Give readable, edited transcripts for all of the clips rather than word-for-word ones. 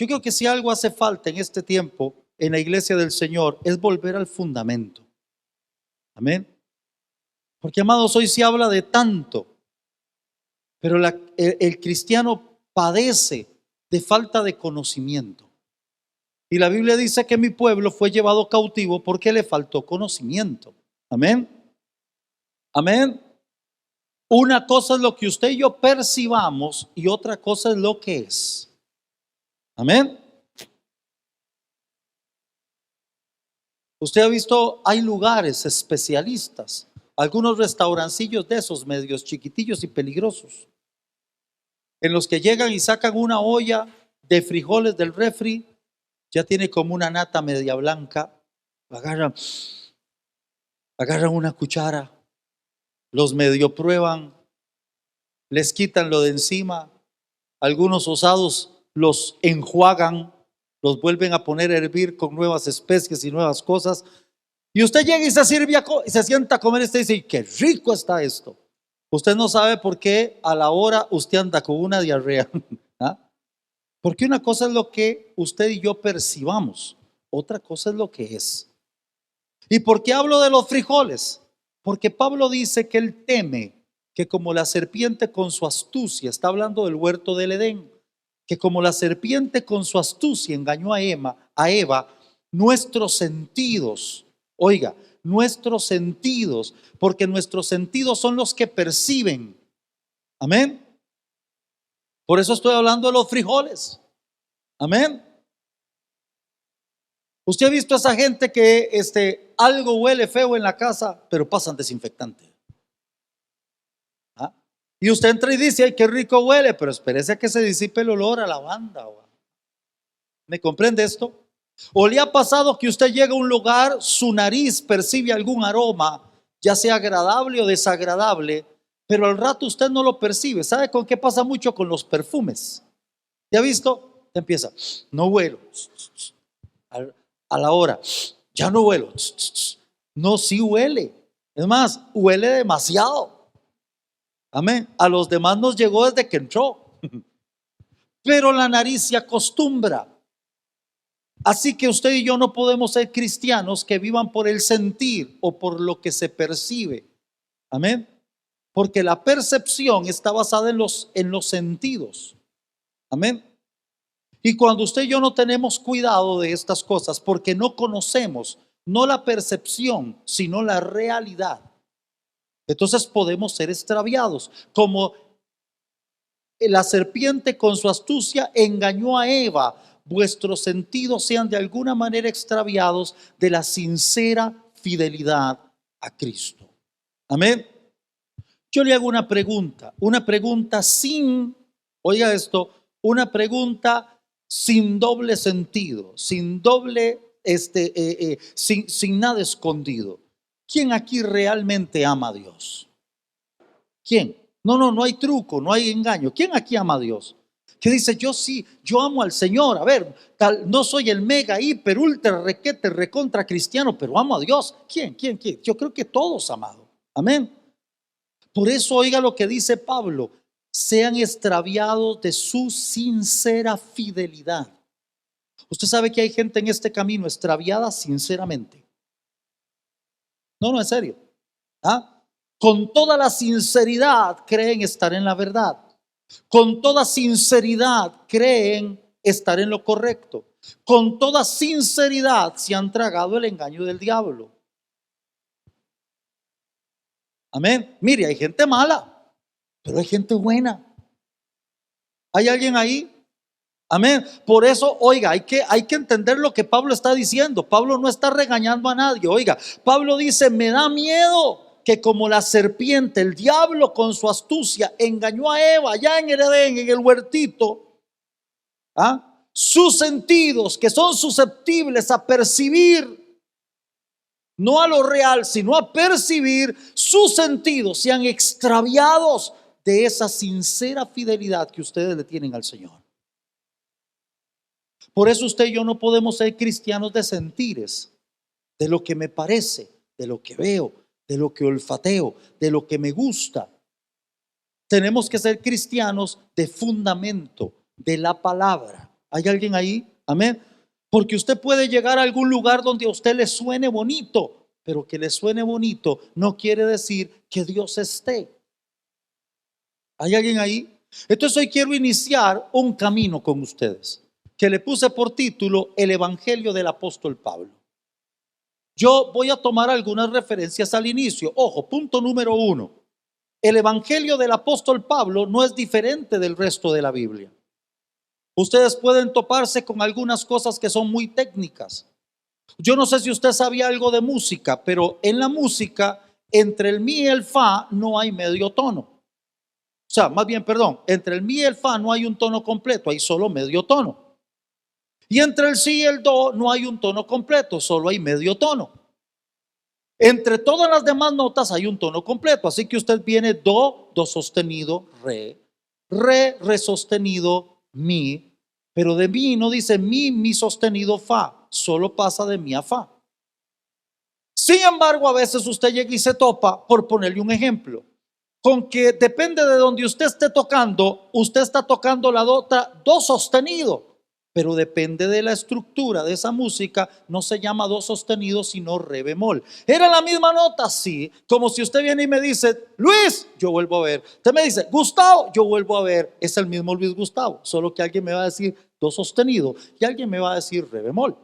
Yo creo que si algo hace falta en este tiempo en la iglesia del Señor es volver al fundamento. Amén. Porque, amados, hoy se habla de tanto, pero el cristiano padece de falta de conocimiento. Y la Biblia dice que mi pueblo fue llevado cautivo porque le faltó conocimiento. Amén. Amén. Una cosa es lo que usted y yo percibamos y otra cosa es lo que es. Amén. Usted ha visto, hay lugares especialistas, algunos restaurancillos de esos medios chiquitillos y peligrosos, en los que llegan y sacan una olla de frijoles del refri, ya tiene como una nata media blanca, agarran una cuchara, los medio prueban, les quitan lo de encima, algunos osados los enjuagan, los vuelven a poner a hervir con nuevas especies y nuevas cosas, y usted llega y se sirve y se sienta a comer y usted dice, qué rico está esto. Usted no sabe por qué a la hora usted anda con una diarrea. ¿Ah? Porque una cosa es lo que usted y yo percibamos, otra cosa es lo que es. ¿Y por qué hablo de los frijoles? Porque Pablo dice que él teme que como la serpiente con su astucia, está hablando del huerto del Edén, que como la serpiente con su astucia engañó a Eva, nuestros sentidos, oiga, nuestros sentidos, porque nuestros sentidos son los que perciben. Amén. Por eso estoy hablando de los frijoles. Amén. Usted ha visto a esa gente que algo huele feo en la casa, pero pasan desinfectante. ¿Ah? Y usted entra y dice, ay, qué rico huele, pero espérese a que se disipe el olor a lavanda. ¿Me comprende esto? ¿O le ha pasado que usted llega a un lugar, su nariz percibe algún aroma, ya sea agradable o desagradable, pero al rato usted no lo percibe? ¿Sabe con qué pasa mucho con los perfumes? ¿Ya ha visto? Empieza, no huelo. A la hora, ya no huelo. No, sí huele. Es más, huele demasiado. Amén. A los demás nos llegó desde que entró. Pero la nariz se acostumbra. Así que usted y yo no podemos ser cristianos que vivan por el sentir o por lo que se percibe. Amén. Porque la percepción está basada en los sentidos. Amén. Y cuando usted y yo no tenemos cuidado de estas cosas, porque no conocemos, no la percepción, sino la realidad, entonces podemos ser extraviados. Como la serpiente con su astucia engañó a Eva, vuestros sentidos sean de alguna manera extraviados de la sincera fidelidad a Cristo. Amén. Yo le hago una pregunta sin, oiga esto, una pregunta sin doble sentido, sin doble, sin nada escondido. ¿Quién aquí realmente ama a Dios? ¿Quién? No hay truco, no hay engaño. ¿Quién aquí ama a Dios? Que dice, yo sí, yo amo al Señor. A ver, no soy el mega, hiper, ultra, requete, recontra cristiano, pero amo a Dios. ¿Quién? Yo creo que todos, amado. Amén. Por eso oiga lo que dice Pablo, sean extraviados de su sincera fidelidad. Usted sabe que hay gente en este camino extraviada sinceramente. No, en serio. ¿Ah? Con toda la sinceridad creen estar en la verdad. Con toda sinceridad creen estar en lo correcto. Con toda sinceridad se han tragado el engaño del diablo. Amén. Mire, hay gente mala, pero hay gente buena. ¿Hay alguien ahí? Amén. Por eso, oiga, hay que entender lo que Pablo está diciendo. Pablo no está regañando a nadie. Oiga, Pablo dice, me da miedo que como la serpiente, el diablo con su astucia engañó a Eva allá en el Edén, en el huertito. Sus sentidos, que son susceptibles a percibir, no a lo real, sino a percibir, sus sentidos sean extraviados de esa sincera fidelidad que ustedes le tienen al Señor. Por eso usted y yo no podemos ser cristianos de sentires, de lo que me parece, de lo que veo, de lo que olfateo, de lo que me gusta. Tenemos que ser cristianos de fundamento, de la palabra. ¿Hay alguien ahí? Amén. Porque usted puede llegar a algún lugar donde a usted le suene bonito, pero que le suene bonito no quiere decir que Dios esté. ¿Hay alguien ahí? Entonces hoy quiero iniciar un camino con ustedes que le puse por título El Evangelio del Apóstol Pablo. Yo voy a tomar algunas referencias al inicio. Ojo, punto número 1. El Evangelio del Apóstol Pablo no es diferente del resto de la Biblia. Ustedes pueden toparse con algunas cosas que son muy técnicas. Yo no sé si usted sabía algo de música, pero en la música, entre el mi y el fa no hay medio tono. O sea, más bien, perdón, entre el mi y el fa no hay un tono completo, hay solo medio tono. Y entre el si y el do no hay un tono completo, solo hay medio tono. Entre todas las demás notas hay un tono completo, así que usted viene do, do sostenido, re sostenido, mi, pero de mi no dice mi sostenido, fa, solo pasa de mi a fa. Sin embargo, a veces usted llega y se topa, por ponerle un ejemplo, con que depende de donde usted esté tocando, usted está tocando la nota do sostenido, pero depende de la estructura de esa música, no se llama do sostenido, sino re bemol. ¿Era la misma nota? Sí, como si usted viene y me dice, Luis, yo vuelvo a ver. Usted me dice, Gustavo, yo vuelvo a ver. Es el mismo Luis Gustavo, solo que alguien me va a decir do sostenido y alguien me va a decir re bemol.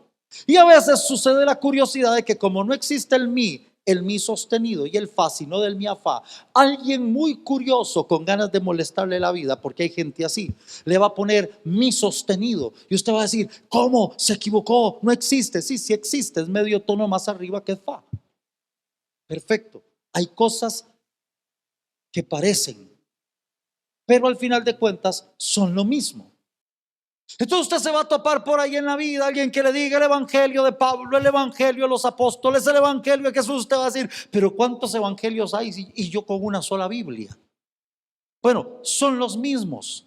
Y a veces sucede la curiosidad de que como no existe el mi sostenido y el fa, sino del mi a fa, alguien muy curioso con ganas de molestarle la vida, porque hay gente así, le va a poner mi sostenido y usted va a decir, ¿cómo? Se equivocó, no existe. Sí, sí existe, es medio tono más arriba que fa. Perfecto. Hay cosas que parecen, pero al final de cuentas son lo mismo. Entonces usted se va a topar por ahí en la vida alguien que le diga el evangelio de Pablo, el evangelio de los apóstoles, el evangelio de Jesús. Usted va a decir, pero ¿cuántos evangelios hay? Y yo con una sola Biblia. Bueno, son los mismos.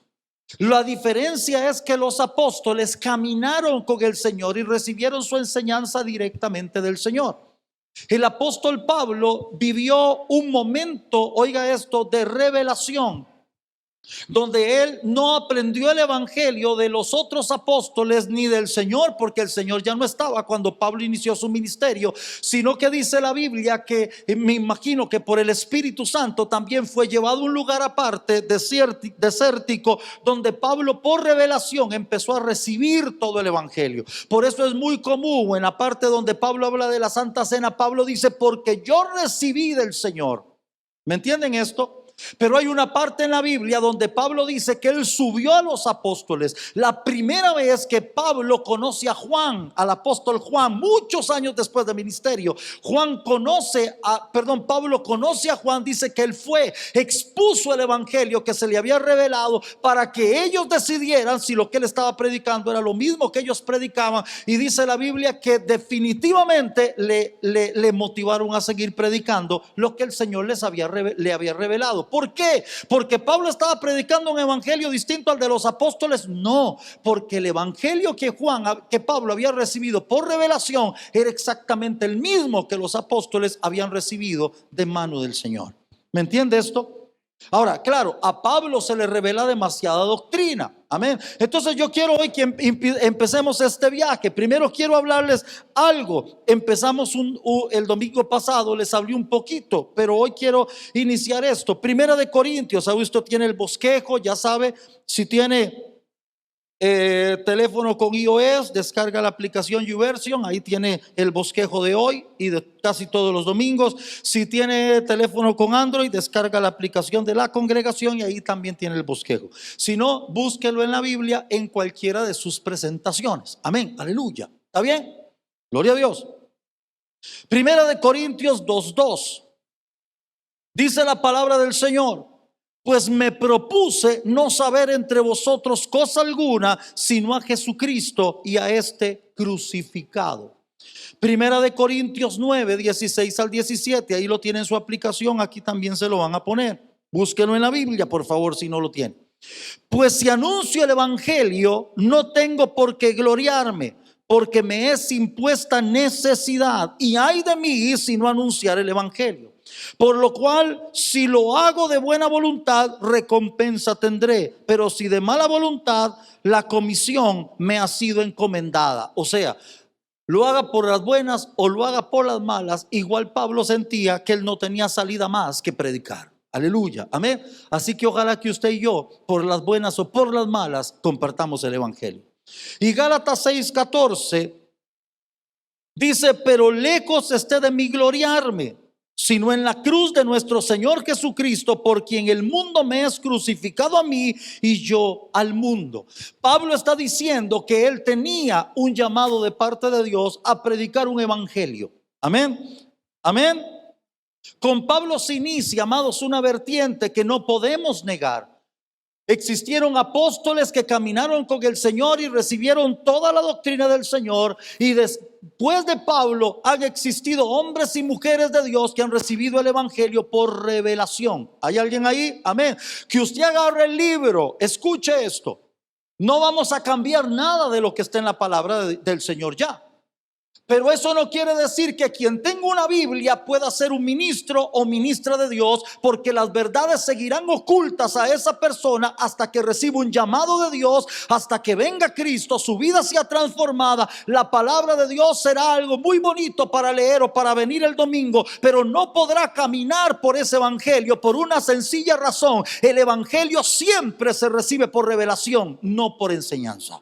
La diferencia es que los apóstoles caminaron con el Señor y recibieron su enseñanza directamente del Señor. El apóstol Pablo vivió un momento, oiga esto, de revelación, donde él no aprendió el evangelio de los otros apóstoles ni del Señor, porque el Señor ya no estaba cuando Pablo inició su ministerio, sino que dice la Biblia que me imagino que por el Espíritu Santo también fue llevado a un lugar aparte, desértico, donde Pablo por revelación empezó a recibir todo el evangelio. Por eso es muy común en la parte donde Pablo habla de la Santa Cena, Pablo dice, porque yo recibí del Señor. ¿Me entienden esto? Pero hay una parte en la Biblia donde Pablo dice que él subió a los apóstoles. La primera vez que Pablo conoce a Juan, al apóstol Juan, muchos años después del ministerio, Pablo conoce a Juan, dice que él fue, expuso el evangelio que se le había revelado para que ellos decidieran si lo que él estaba predicando era lo mismo que ellos predicaban. Y dice la Biblia que definitivamente le motivaron a seguir predicando lo que el Señor le había revelado. ¿Por qué? ¿Porque Pablo estaba predicando un evangelio distinto al de los apóstoles? No, porque el evangelio que Pablo había recibido por revelación era exactamente el mismo que los apóstoles habían recibido de mano del Señor. ¿Me entiende esto? Ahora, claro, a Pablo se le revela demasiada doctrina. Amén. Entonces yo quiero hoy que empecemos este viaje. Primero quiero hablarles algo. Empezamos el domingo pasado, les hablé un poquito, pero hoy quiero iniciar esto. Primera de Corintios, ¿sabe? Usted tiene el bosquejo, ya sabe. Si tiene teléfono con iOS, descarga la aplicación YouVersion, ahí tiene el bosquejo de hoy y de casi todos los domingos. Si tiene teléfono con Android, descarga la aplicación de la congregación y ahí también tiene el bosquejo. Si no, búsquelo en la Biblia en cualquiera de sus presentaciones. Amén, aleluya. ¿Está bien? Gloria a Dios. Primera de Corintios 2:2 dice la palabra del Señor: pues me propuse no saber entre vosotros cosa alguna, sino a Jesucristo y a este crucificado. Primera de Corintios 9, 16 al 17, ahí lo tienen en su aplicación, aquí también se lo van a poner. Búsquenlo en la Biblia, por favor, si no lo tienen. Pues si anuncio el evangelio, no tengo por qué gloriarme, porque me es impuesta necesidad, y ay de mí si no anunciar el evangelio. Por lo cual, si lo hago de buena voluntad, recompensa tendré. Pero si de mala voluntad, la comisión me ha sido encomendada. O sea, lo haga por las buenas o lo haga por las malas, igual Pablo sentía que él no tenía salida más que predicar. Aleluya, amén. Así que ojalá que usted y yo, por las buenas o por las malas, compartamos el evangelio. Y Gálatas 6:14 dice: pero lejos esté de mí gloriarme, sino en la cruz de nuestro Señor Jesucristo, por quien el mundo me es crucificado a mí y yo al mundo. Pablo está diciendo que él tenía un llamado de parte de Dios a predicar un evangelio. Amén, amén. Con Pablo se inicia, amados, una vertiente que no podemos negar. Existieron apóstoles que caminaron con el Señor y recibieron toda la doctrina del Señor, y después de Pablo han existido hombres y mujeres de Dios que han recibido el evangelio por revelación. ¿Hay alguien ahí? Amén. Que usted agarre el libro, escuche esto. No vamos a cambiar nada de lo que está en la palabra del Señor ya. Pero eso no quiere decir que quien tenga una Biblia pueda ser un ministro o ministra de Dios, porque las verdades seguirán ocultas a esa persona hasta que reciba un llamado de Dios, hasta que venga Cristo, su vida sea transformada. La palabra de Dios será algo muy bonito para leer o para venir el domingo, pero no podrá caminar por ese evangelio por una sencilla razón: el evangelio siempre se recibe por revelación, no por enseñanza.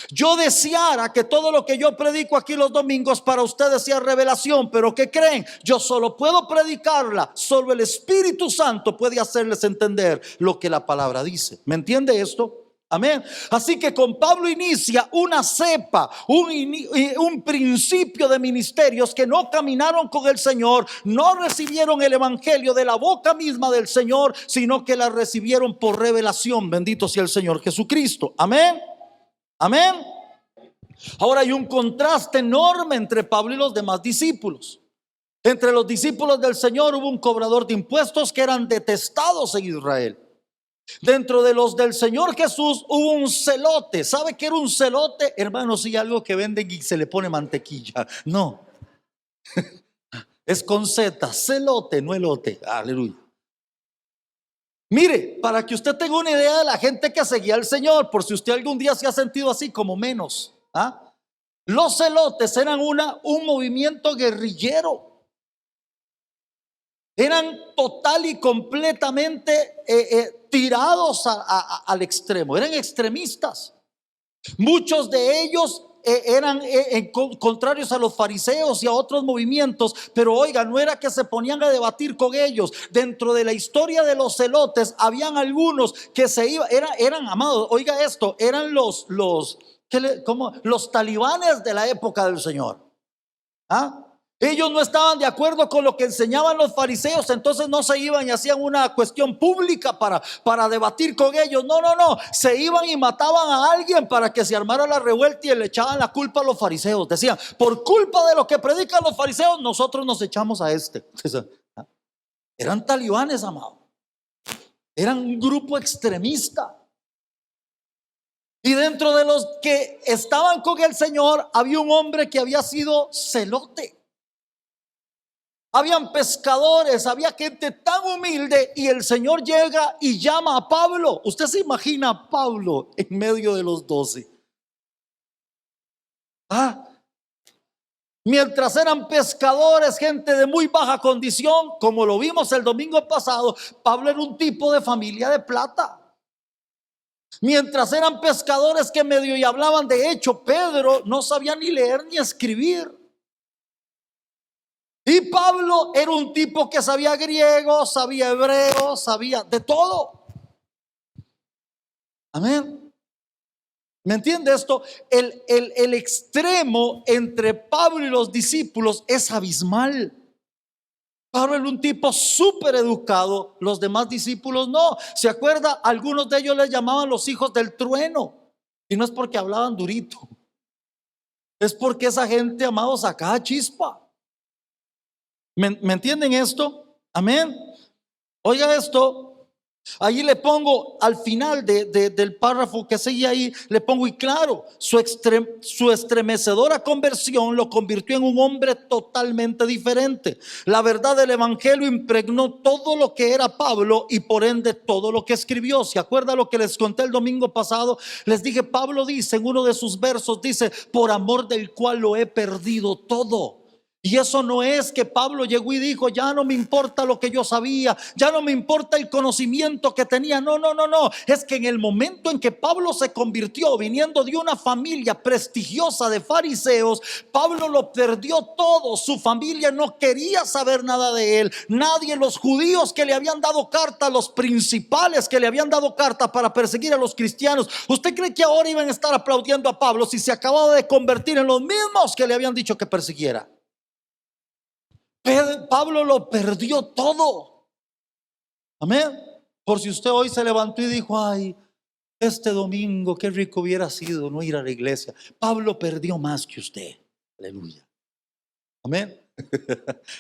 Yo deseara que todo lo que yo predico aquí los domingos para ustedes sea revelación, pero ¿qué creen? Yo solo puedo predicarla, solo el Espíritu Santo puede hacerles entender lo que la palabra dice. ¿Me entiende esto? Amén. Así que con Pablo inicia una cepa, un principio de ministerios que no caminaron con el Señor, no recibieron el evangelio de la boca misma del Señor, sino que la recibieron por revelación. Bendito sea el Señor Jesucristo. Amén. Amén. Ahora hay un contraste enorme entre Pablo y los demás discípulos. Entre los discípulos del Señor hubo un cobrador de impuestos que eran detestados en Israel. Dentro de los del Señor Jesús hubo un celote. ¿Sabe qué era un celote? Hermanos, sí, algo que venden y se le pone mantequilla. No, es con Z, celote, no elote. Aleluya. Mire, para que usted tenga una idea de la gente que seguía al Señor, por si usted algún día se ha sentido así como menos. Los celotes eran un movimiento guerrillero. Eran total y completamente tirados al extremo. Eran extremistas. Muchos de ellos eran contrarios a los fariseos y a otros movimientos, pero oiga, no era que se ponían a debatir con ellos. Dentro de la historia de los celotes habían algunos que se iban, eran amados, oiga esto, eran los talibanes de la época del Señor. Ellos no estaban de acuerdo con lo que enseñaban los fariseos, entonces no se iban y hacían una cuestión pública para debatir con ellos. No, se iban y mataban a alguien para que se armara la revuelta y le echaban la culpa a los fariseos. Decían: por culpa de lo que predican los fariseos, nosotros nos echamos a este. Eran talibanes, amado. Eran un grupo extremista. Y dentro de los que estaban con el Señor había un hombre que había sido celote. Habían pescadores, había gente tan humilde, y el Señor llega y llama a Pablo. Usted se imagina a Pablo en medio de los 12. Mientras eran pescadores, gente de muy baja condición, como lo vimos el domingo pasado, Pablo era un tipo de familia de plata. Mientras eran pescadores que medio y hablaban, de hecho Pedro no sabía ni leer ni escribir. Y Pablo era un tipo que sabía griego, sabía hebreo, sabía de todo. Amén. ¿Me entiende esto? El extremo entre Pablo y los discípulos es abismal. Pablo era un tipo súper educado, los demás discípulos no. ¿Se acuerda? Algunos de ellos les llamaban los hijos del trueno. Y no es porque hablaban durito, es porque esa gente, amados, sacaba chispa. ¿Me entienden esto? Amén. Oiga esto, Ahí le pongo al final del párrafo que sigue ahí, le pongo: y claro, su estremecedora conversión lo convirtió en un hombre totalmente diferente. La verdad del evangelio impregnó todo lo que era Pablo y por ende todo lo que escribió. ¿Se acuerda lo que les conté el domingo pasado? Les dije, Pablo dice en uno de sus versos, dice: por amor del cual lo he perdido todo. Y eso no es que Pablo llegó y dijo: ya no me importa lo que yo sabía, ya no me importa el conocimiento que tenía. No, no, no, no. Es que en el momento en que Pablo se convirtió, viniendo de una familia prestigiosa de fariseos, Pablo lo perdió todo. Su familia no quería saber nada de él. Nadie, los judíos que le habían dado carta, los principales que le habían dado carta para perseguir a los cristianos, ¿usted cree que ahora iban a estar aplaudiendo a Pablo si se acababa de convertir en los mismos que le habían dicho que persiguiera? Pablo lo perdió todo. Amén. Por si usted hoy se levantó y dijo: ay, este domingo qué rico hubiera sido no ir a la iglesia. Pablo perdió más que usted. Aleluya. Amén.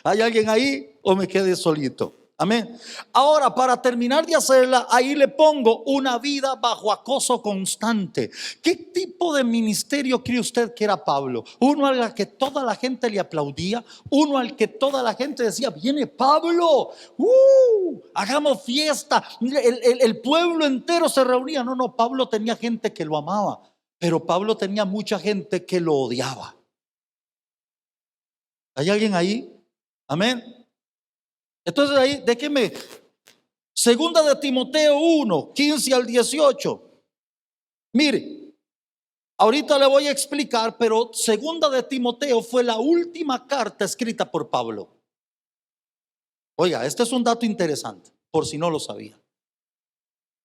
¿Hay alguien ahí o me quedé solito? Amén. Ahora, para terminar de hacerla, ahí le pongo: una vida bajo acoso constante. ¿Qué tipo de ministerio cree usted que era Pablo? Uno al que toda la gente le aplaudía, uno al que toda la gente decía: viene Pablo, hagamos fiesta, el pueblo entero se reunía. No, no, Pablo tenía gente que lo amaba, pero Pablo tenía mucha gente que lo odiaba. ¿Hay alguien ahí? Amén. Entonces ahí, déjeme, segunda de Timoteo 1, 15 al 18. Mire, ahorita le voy a explicar, pero segunda de Timoteo fue la última carta escrita por Pablo. Oiga, este es un dato interesante, por si no lo sabía.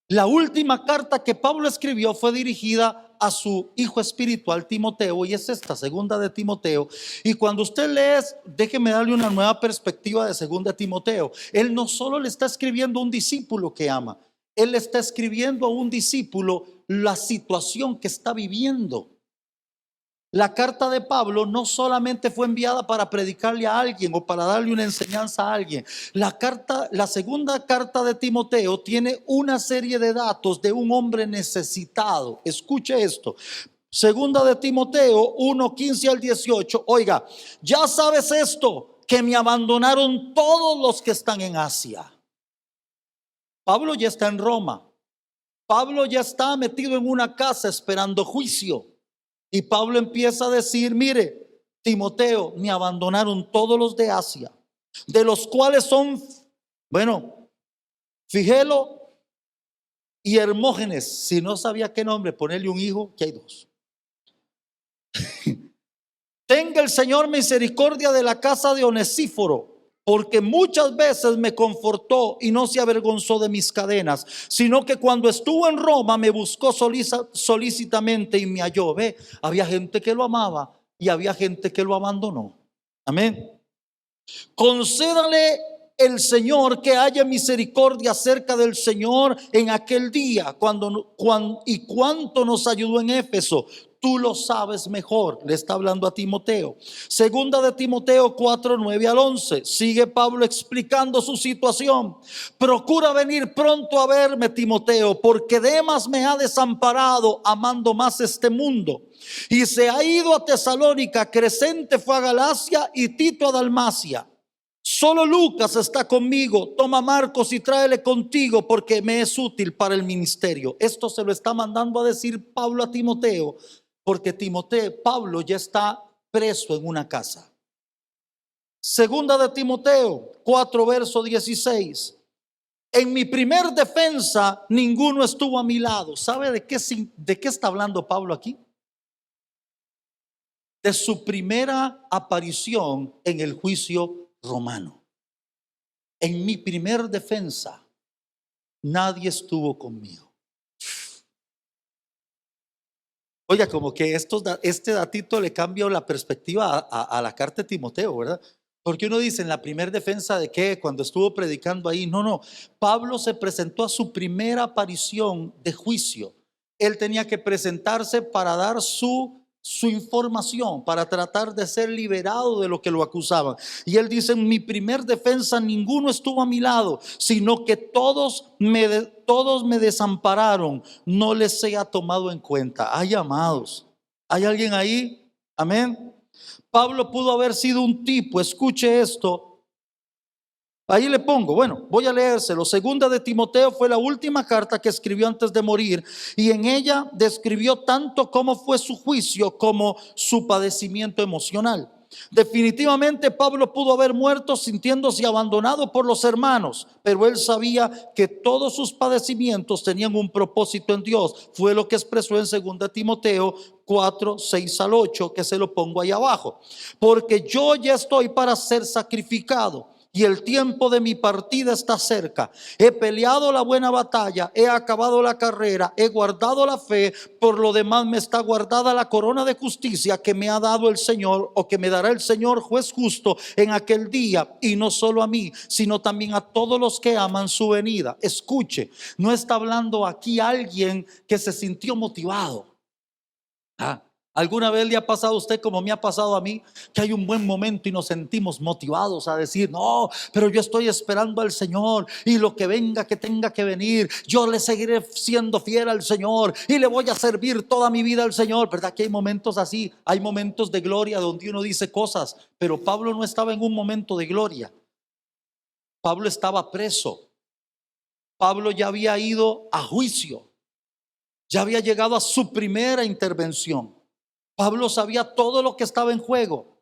La última carta que Pablo escribió fue dirigida a su hijo espiritual Timoteo, y es esta, segunda de Timoteo. Y cuando usted lee, déjeme darle una nueva perspectiva de segunda de Timoteo. Él no solo le está escribiendo a un discípulo que ama, él le está escribiendo a un discípulo la situación que está viviendo. La carta de Pablo no solamente fue enviada para predicarle a alguien o para darle una enseñanza a alguien. La segunda carta de Timoteo tiene una serie de datos de un hombre necesitado. Escuche esto. Segunda de Timoteo 1, 15 al 18. Oiga, ya sabes esto, que me abandonaron todos los que están en Asia. Pablo ya está en Roma. Pablo ya está metido en una casa esperando juicio. Y Pablo empieza a decir: mire, Timoteo, me abandonaron todos los de Asia, de los cuales son, bueno, Figelo y Hermógenes. Si no sabía qué nombre ponerle un hijo, que hay dos. Tenga el Señor misericordia de la casa de Onesíforo, porque muchas veces me confortó y no se avergonzó de mis cadenas, sino que cuando estuvo en Roma me buscó solícitamente y me halló. Ve, había gente que lo amaba y había gente que lo abandonó. Amén. Concédale el Señor que haya misericordia acerca del Señor en aquel día, y cuánto nos ayudó en Éfeso. Tú lo sabes mejor. Le está hablando a Timoteo. Segunda de Timoteo 4, 9 al 11. Sigue Pablo explicando su situación. Procura venir pronto a verme, Timoteo, porque Demas me ha desamparado, amando más este mundo, y se ha ido a Tesalónica. Crescente fue a Galacia y Tito a Dalmacia. Solo Lucas está conmigo. Toma Marcos y tráele contigo, porque me es útil para el ministerio. Esto se lo está mandando a decir Pablo a Timoteo, porque Pablo ya está preso en una casa. Segunda de Timoteo 4, verso 16. En mi primer defensa ninguno estuvo a mi lado. ¿Sabe de qué está hablando Pablo aquí? De su primera aparición en el juicio romano. En mi primer defensa nadie estuvo conmigo. Oiga, como que este datito le cambia la perspectiva a la carta de Timoteo, ¿verdad? Porque uno dice: en la primera defensa de qué, cuando estuvo predicando ahí. No, no, Pablo se presentó a su primera aparición de juicio. Él tenía que presentarse para dar su su información para tratar de ser liberado de lo que lo acusaban. Y él dice: en mi primer defensa ninguno estuvo a mi lado, sino que todos me desampararon, no les sea tomado en cuenta. Ay, amados, ¿hay alguien ahí? Amén. Pablo pudo haber sido un tipo, escuche esto. Ahí le pongo, bueno, voy a leérselo. Segunda de Timoteo fue la última carta que escribió antes de morir, y en ella describió tanto cómo fue su juicio como su padecimiento emocional. Definitivamente Pablo pudo haber muerto sintiéndose abandonado por los hermanos, pero él sabía que todos sus padecimientos tenían un propósito en Dios. Fue lo que expresó en 2 Timoteo 4, 6 al 8, que se lo pongo ahí abajo. Porque yo ya estoy para ser sacrificado, y el tiempo de mi partida está cerca. He peleado la buena batalla, he acabado la carrera, he guardado la fe. Por lo demás me está guardada la corona de justicia que me ha dado el Señor, o que me dará el Señor juez justo en aquel día. Y no solo a mí, sino también a todos los que aman su venida. Escuche, no está hablando aquí alguien que se sintió motivado. ¿Alguna vez le ha pasado a usted, como me ha pasado a mí, que hay un buen momento y nos sentimos motivados a decir: no, pero yo estoy esperando al Señor, y lo que venga, que tenga que venir, yo le seguiré siendo fiel al Señor y le voy a servir toda mi vida al Señor? ¿Verdad que hay momentos así? Hay momentos de gloria donde uno dice cosas, pero Pablo no estaba en un momento de gloria. Pablo estaba preso. Pablo ya había ido a juicio, ya había llegado a su primera intervención. Pablo sabía todo lo que estaba en juego.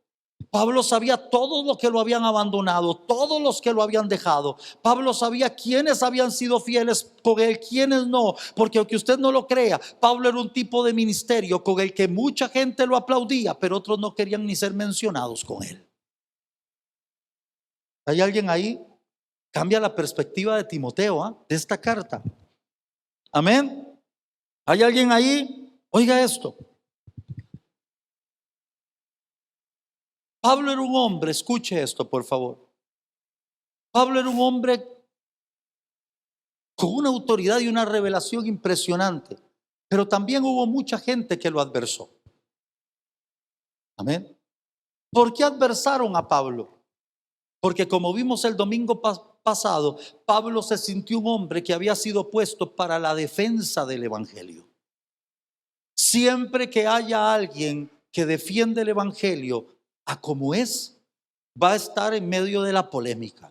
Pablo sabía todo lo que lo habían abandonado, todos los que lo habían dejado. Pablo sabía quiénes habían sido fieles con él, quiénes no. Porque aunque usted no lo crea, Pablo era un tipo de ministerio con el que mucha gente lo aplaudía, pero otros no querían ni ser mencionados con él. ¿Hay alguien ahí? Cambia la perspectiva de Timoteo, de esta carta. Amén. ¿Hay alguien ahí? Oiga esto. Pablo era un hombre, escuche esto por favor. Pablo era un hombre con una autoridad y una revelación impresionante, pero también hubo mucha gente que lo adversó. Amén. ¿Por qué adversaron a Pablo? Porque, como vimos el domingo pasado, Pablo se sintió un hombre que había sido puesto para la defensa del evangelio. Siempre que haya alguien que defiende el evangelio a como es, va a estar en medio de la polémica.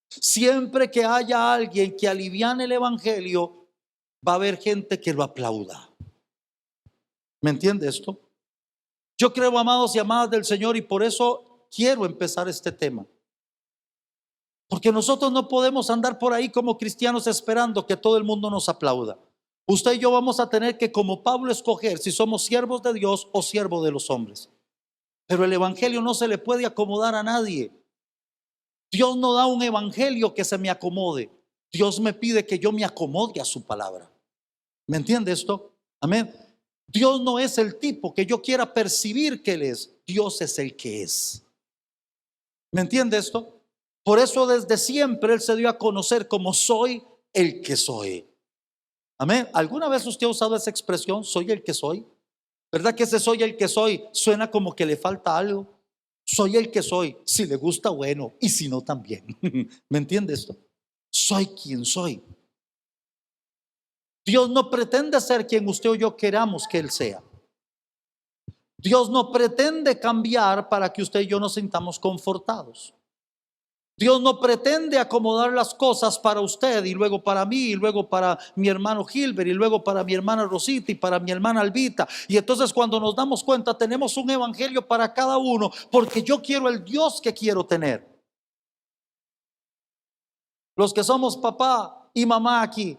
Siempre que haya alguien que aliviane el evangelio, va a haber gente que lo aplauda. ¿Me entiende esto? Yo creo, amados y amadas del Señor, y por eso quiero empezar este tema. Porque nosotros no podemos andar por ahí como cristianos esperando que todo el mundo nos aplauda. Usted y yo vamos a tener que, como Pablo, escoger si somos siervos de Dios o siervos de los hombres. Pero el evangelio no se le puede acomodar a nadie. Dios no da un evangelio que se me acomode. Dios me pide que yo me acomode a su palabra. ¿Me entiende esto? Amén. Dios no es el tipo que yo quiera percibir que Él es. Dios es el que es. ¿Me entiende esto? Por eso desde siempre Él se dio a conocer como soy el que soy. Amén. ¿Alguna vez usted ha usado esa expresión, soy el que soy? ¿Verdad que ese soy el que soy suena como que le falta algo? Soy el que soy. Si le gusta, bueno, y si no, también. ¿Me entiende esto? Soy quien soy. Dios no pretende ser quien usted o yo queramos que Él sea. Dios no pretende cambiar para que usted y yo nos sintamos confortados. Dios no pretende acomodar las cosas para usted y luego para mí y luego para mi hermano Gilbert y luego para mi hermana Rosita y para mi hermana Albita. Y entonces, cuando nos damos cuenta, tenemos un evangelio para cada uno, porque yo quiero el Dios que quiero tener. Los que somos papá y mamá aquí,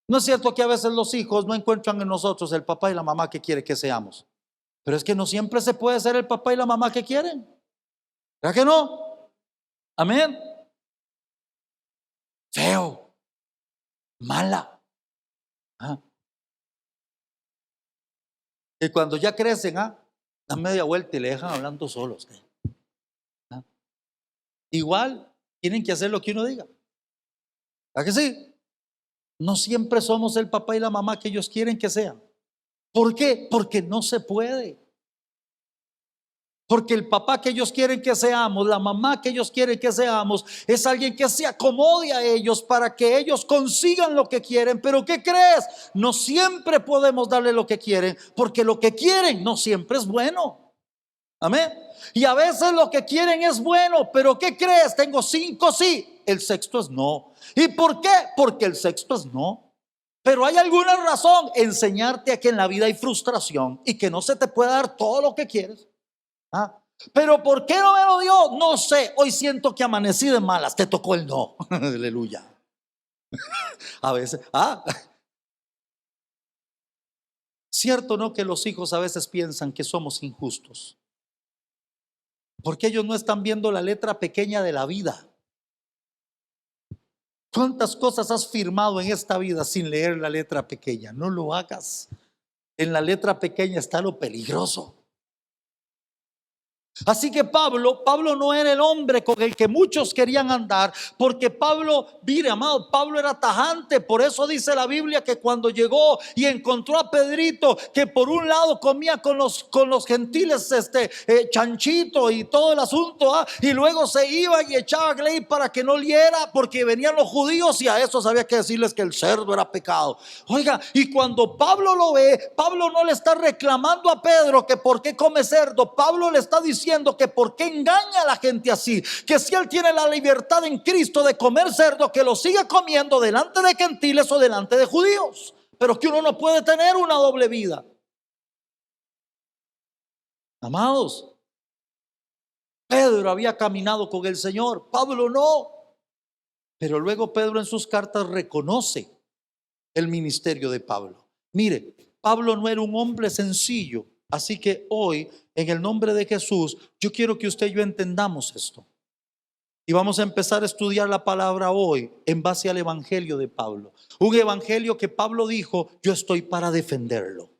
¿no es cierto que a veces los hijos no encuentran en nosotros el papá y la mamá que quiere que seamos? Pero es que no siempre se puede ser el papá y la mamá que quieren. ¿Verdad que no? Amén. Feo, mala. Y cuando ya crecen, dan media vuelta y le dejan hablando solos. Igual tienen que hacer lo que uno diga. ¿Verdad que sí? No siempre somos el papá y la mamá que ellos quieren que sean. ¿Por qué? Porque no se puede. Porque el papá que ellos quieren que seamos, la mamá que ellos quieren que seamos, es alguien que se acomode a ellos para que ellos consigan lo que quieren. Pero ¿qué crees? No siempre podemos darle lo que quieren, porque lo que quieren no siempre es bueno. Amén. Y a veces lo que quieren es bueno, pero ¿qué crees? Tengo 5 sí, el sexto es no. ¿Y por qué? Porque el sexto es no. Pero hay alguna razón, enseñarte a que en la vida hay frustración y que no se te puede dar todo lo que quieres. ¿Ah? Pero ¿por qué no me lo dio? No sé, hoy siento que amanecí de malas, te tocó el no. Aleluya. A veces, cierto, ¿no? Que los hijos a veces piensan que somos injustos, porque ellos no están viendo la letra pequeña de la vida. ¿Cuántas cosas has firmado en esta vida sin leer la letra pequeña? No lo hagas. En la letra pequeña está lo peligroso. Así que Pablo no era el hombre con el que muchos querían andar, porque Pablo, mire amado, Pablo era tajante. Por eso dice la Biblia que cuando llegó y encontró a Pedrito, que por un lado comía con los gentiles chanchito y todo el asunto, y luego se iba y echaba ley para que no oliera, porque venían los judíos y a esos había que decirles que el cerdo era pecado. Oiga, y cuando Pablo lo ve, Pablo no le está reclamando a Pedro que por qué come cerdo. Pablo le está diciendo que por qué engaña a la gente así, que si él tiene la libertad en Cristo de comer cerdo, que lo siga comiendo delante de gentiles o delante de judíos, pero que uno no puede tener una doble vida. Amados, Pedro había caminado con el Señor, Pablo no. Pero luego Pedro en sus cartas reconoce el ministerio de Pablo. Mire, Pablo no era un hombre sencillo. Así que hoy, en el nombre de Jesús, yo quiero que usted y yo entendamos esto. Y vamos a empezar a estudiar la palabra hoy en base al evangelio de Pablo. Un evangelio que Pablo dijo, yo estoy para defenderlo.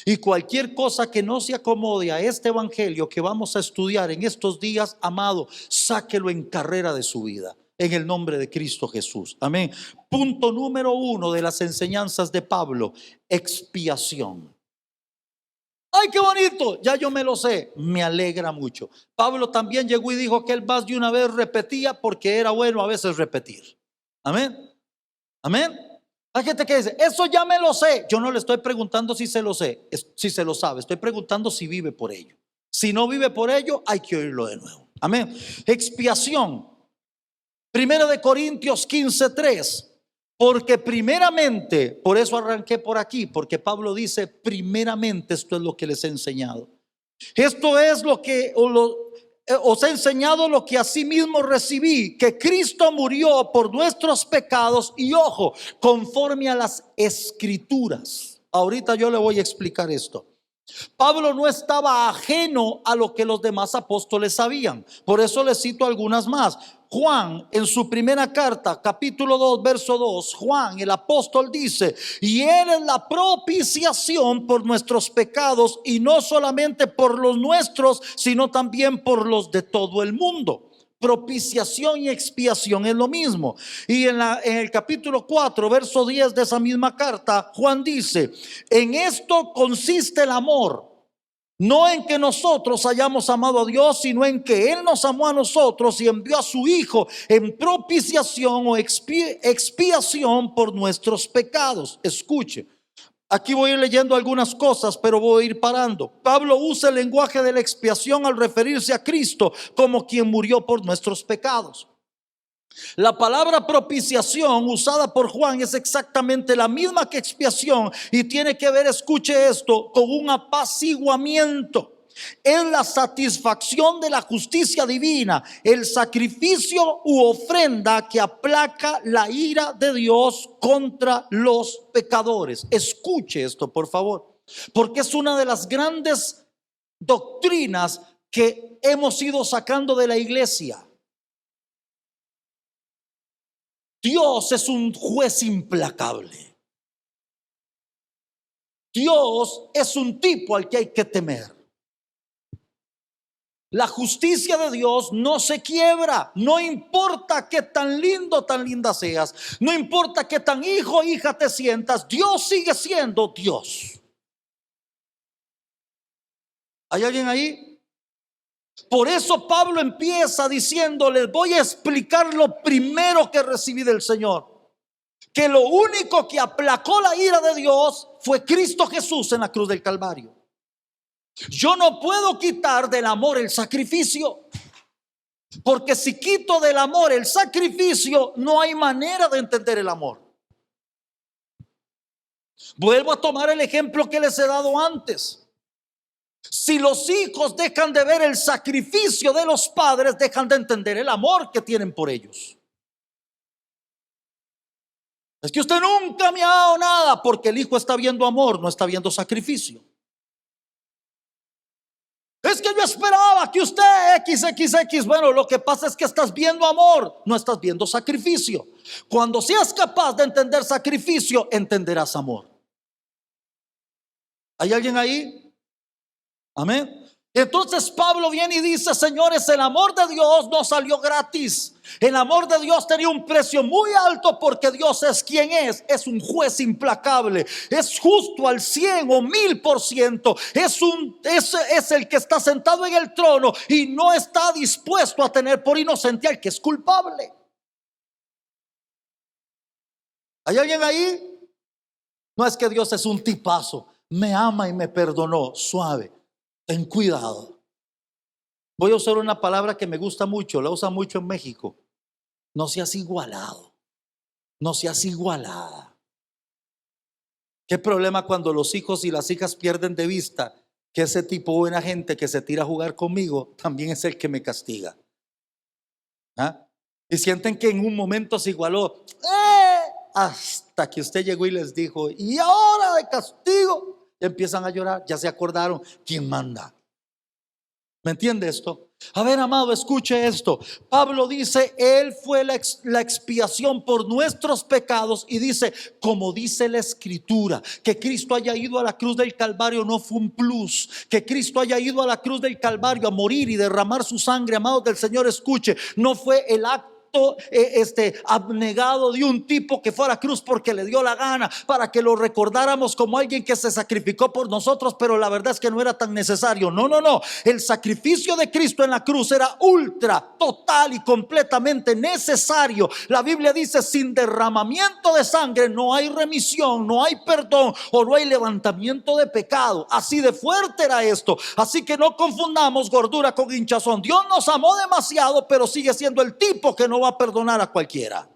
Y cualquier cosa que no se acomode a este evangelio que vamos a estudiar en estos días, amado, sáquelo en carrera de su vida. En el nombre de Cristo Jesús. Amén. Punto número 1 de las enseñanzas de Pablo, expiación. ¡Ay, qué bonito! Ya yo me lo sé. Me alegra mucho. Pablo también llegó y dijo que él más de una vez repetía porque era bueno a veces repetir. Amén. Amén. Hay gente que dice, eso ya me lo sé. Yo no le estoy preguntando si se lo sé, si se lo sabe. Estoy preguntando si vive por ello. Si no vive por ello, hay que oírlo de nuevo. Amén. Expiación. 1 Corintios 15:3. Porque primeramente, por eso arranqué por aquí, porque Pablo dice, primeramente esto es lo que les he enseñado. Esto es lo que os he enseñado, lo que asimismo recibí, que Cristo murió por nuestros pecados y ojo, conforme a las escrituras. Ahorita yo le voy a explicar esto. Pablo no estaba ajeno a lo que los demás apóstoles sabían. Por eso les cito algunas más. Juan, en su primera carta, capítulo 2, verso 2, Juan, el apóstol, dice, y él es la propiciación por nuestros pecados, y no solamente por los nuestros, sino también por los de todo el mundo. Propiciación y expiación es lo mismo. Y en el capítulo 4, verso 10 de esa misma carta, Juan dice, en esto consiste el amor, no en que nosotros hayamos amado a Dios, sino en que Él nos amó a nosotros y envió a su Hijo en propiciación o expiación por nuestros pecados. Escuche, aquí voy a ir leyendo algunas cosas, pero voy a ir parando. Pablo usa el lenguaje de la expiación al referirse a Cristo como quien murió por nuestros pecados. La palabra propiciación usada por Juan es exactamente la misma que expiación y tiene que ver, escuche esto, con un apaciguamiento. Es la satisfacción de la justicia divina, el sacrificio u ofrenda que aplaca la ira de Dios contra los pecadores. Escuche esto, por favor, porque es una de las grandes doctrinas que hemos ido sacando de la iglesia. Dios es un juez implacable. Dios es un tipo al que hay que temer. La justicia de Dios no se quiebra. No importa qué tan lindo, tan linda seas. No importa qué tan hijo o hija te sientas. Dios sigue siendo Dios. ¿Hay alguien ahí? Por eso Pablo empieza diciendo: les voy a explicar lo primero que recibí del Señor, que lo único que aplacó la ira de Dios fue Cristo Jesús en la cruz del Calvario. Yo no puedo quitar del amor el sacrificio, porque si quito del amor el sacrificio, no hay manera de entender el amor. Vuelvo a tomar el ejemplo que les he dado antes. Si los hijos dejan de ver el sacrificio de los padres, dejan de entender el amor que tienen por ellos. Es que usted nunca me ha dado nada, porque el hijo está viendo amor, no está viendo sacrificio. Es que yo esperaba que usted XXX. Bueno, lo que pasa es que estás viendo amor, no estás viendo sacrificio. Cuando seas capaz de entender sacrificio, entenderás amor. ¿Hay alguien ahí? Amén. Entonces Pablo viene y dice: señores, el amor de Dios no salió gratis. El amor de Dios tenía un precio muy alto, porque Dios es quien es un juez implacable, es justo al 100 o 1000%, es el que está sentado en el trono y no está dispuesto a tener por inocente al que es culpable. ¿Hay alguien ahí? No es que Dios es un tipazo, me ama y me perdonó. Suave, ten cuidado. Voy a usar una palabra que me gusta mucho, la usa mucho en México: no seas igualado, no seas igualada. Qué problema cuando los hijos y las hijas pierden de vista que ese tipo buena gente que se tira a jugar conmigo también es el que me castiga. ¿Ah? Y sienten que en un momento se igualó, hasta que usted llegó y les dijo: y ahora de castigo, y empiezan a llorar. Ya se acordaron quién manda. ¿Me entiende esto? A ver, amado, escuche esto. Pablo dice: él fue la expiación por nuestros pecados. Y dice, como dice la Escritura, que Cristo haya ido a la cruz del Calvario no fue un plus. Que Cristo haya ido a la cruz del Calvario a morir y derramar su sangre, amados del Señor, escuche, no fue el acto abnegado de un tipo que fue a la cruz porque le dio la gana, para que lo recordáramos como alguien que se sacrificó por nosotros, pero la verdad es que no era tan necesario. No, el sacrificio de Cristo en la cruz era ultra, total y completamente necesario. La Biblia dice: sin derramamiento de sangre no hay remisión, no hay perdón o no hay levantamiento de pecado. Así de fuerte era esto. Así que no confundamos gordura con hinchazón. Dios nos amó demasiado, pero sigue siendo el tipo que no va a perdonar a cualquiera.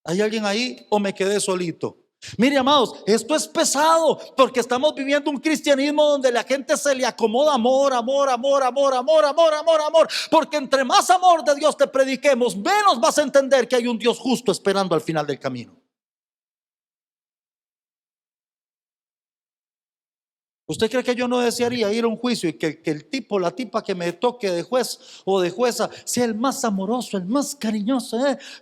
¿Hay alguien ahí o me quedé solito? Mire, amados, esto es pesado, porque estamos viviendo un cristianismo donde la gente se le acomoda amor, amor, amor, amor, amor, amor, amor, amor. Porque entre más amor de Dios te prediquemos, menos vas a entender que hay un Dios justo esperando al final del camino. ¿Usted cree que yo no desearía ir a un juicio y que el tipo, la tipa que me toque de juez o de jueza sea el más amoroso, el más cariñoso?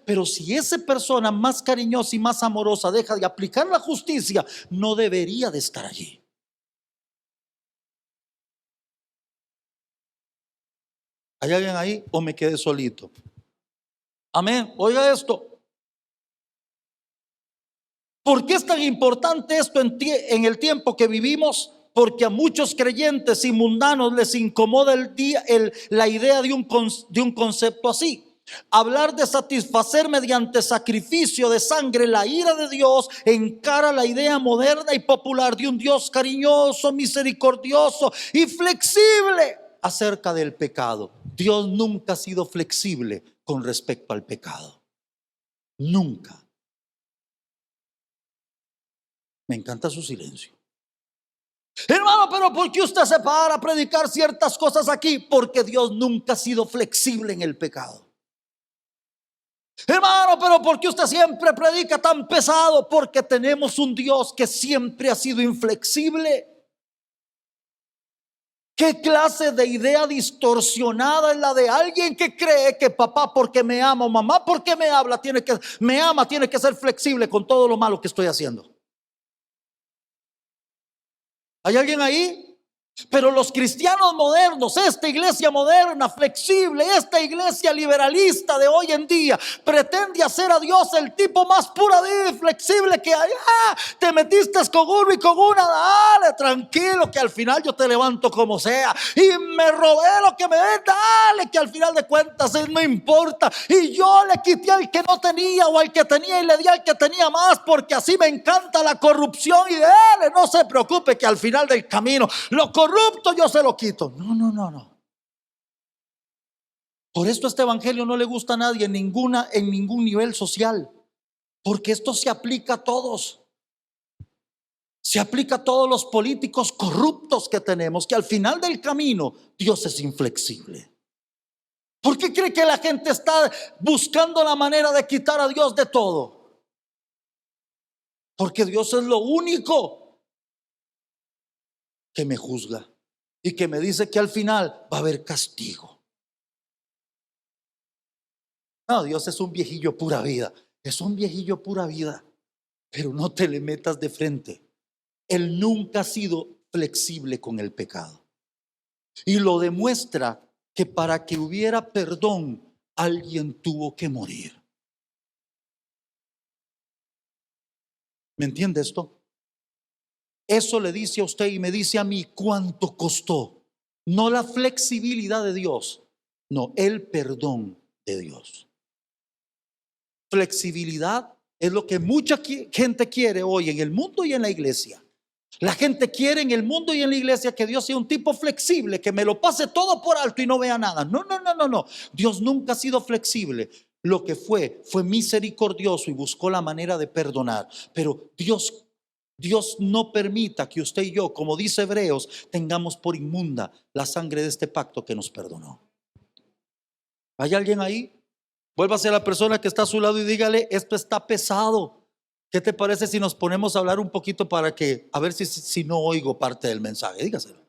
Pero si esa persona más cariñosa y más amorosa deja de aplicar la justicia, no debería de estar allí. ¿Hay alguien ahí o me quedé solito? Amén. Oiga esto. ¿Por qué es tan importante esto en el tiempo que vivimos? Porque a muchos creyentes y mundanos les incomoda la idea de un concepto así. Hablar de satisfacer mediante sacrificio de sangre la ira de Dios encara la idea moderna y popular de un Dios cariñoso, misericordioso y flexible acerca del pecado. Dios nunca ha sido flexible con respecto al pecado. Nunca. Me encanta su silencio. Hermano, pero ¿por qué usted se para a predicar ciertas cosas aquí? Porque Dios nunca ha sido flexible en el pecado. Hermano, pero ¿por qué usted siempre predica tan pesado? Porque tenemos un Dios que siempre ha sido inflexible. ¿Qué clase de idea distorsionada es la de alguien que cree que papá porque me ama o mamá porque me ama tiene que ser flexible con todo lo malo que estoy haciendo? ¿Hay alguien ahí? Pero los cristianos modernos, esta iglesia moderna, flexible, esta iglesia liberalista de hoy en día, pretende hacer a Dios el tipo más pura vida y flexible que hay. Te metiste con uno y con una, dale, tranquilo, que al final yo te levanto como sea. Y me robé lo que me des, dale, que al final de cuentas no importa. Y yo le quité al que no tenía o al que tenía y le di al que tenía más, porque así me encanta la corrupción. Y dale, no se preocupe, que al final del camino lo corrupto yo se lo quito. No, no, no, no. Por esto este evangelio no le gusta a nadie en ningún nivel social, porque esto se aplica a todos. Se aplica a todos los políticos corruptos que tenemos, que al final del camino Dios es inflexible. ¿Por qué cree que la gente está buscando la manera de quitar a Dios de todo? Porque Dios es lo único que me juzga y que me dice que al final va a haber castigo. No, Dios es un viejillo pura vida. Es un viejillo pura vida. Pero no te le metas de frente. Él nunca ha sido flexible con el pecado. Y lo demuestra que para que hubiera perdón, alguien tuvo que morir. ¿Me entiende esto? Eso le dice a usted y me dice a mí cuánto costó. No la flexibilidad de Dios, no, el perdón de Dios. Flexibilidad es lo que mucha gente quiere hoy en el mundo y en la iglesia. La gente quiere en el mundo y en la iglesia que Dios sea un tipo flexible, que me lo pase todo por alto y no vea nada. No, no, no, no, no. Dios nunca ha sido flexible. Lo que fue misericordioso y buscó la manera de perdonar. Pero Dios no permita que usted y yo, como dice Hebreos, tengamos por inmunda la sangre de este pacto que nos perdonó. ¿Hay alguien ahí? Vuélvase a la persona que está a su lado y dígale: esto está pesado. ¿Qué te parece si nos ponemos a hablar un poquito para que, a ver si no oigo parte del mensaje? Dígaselo.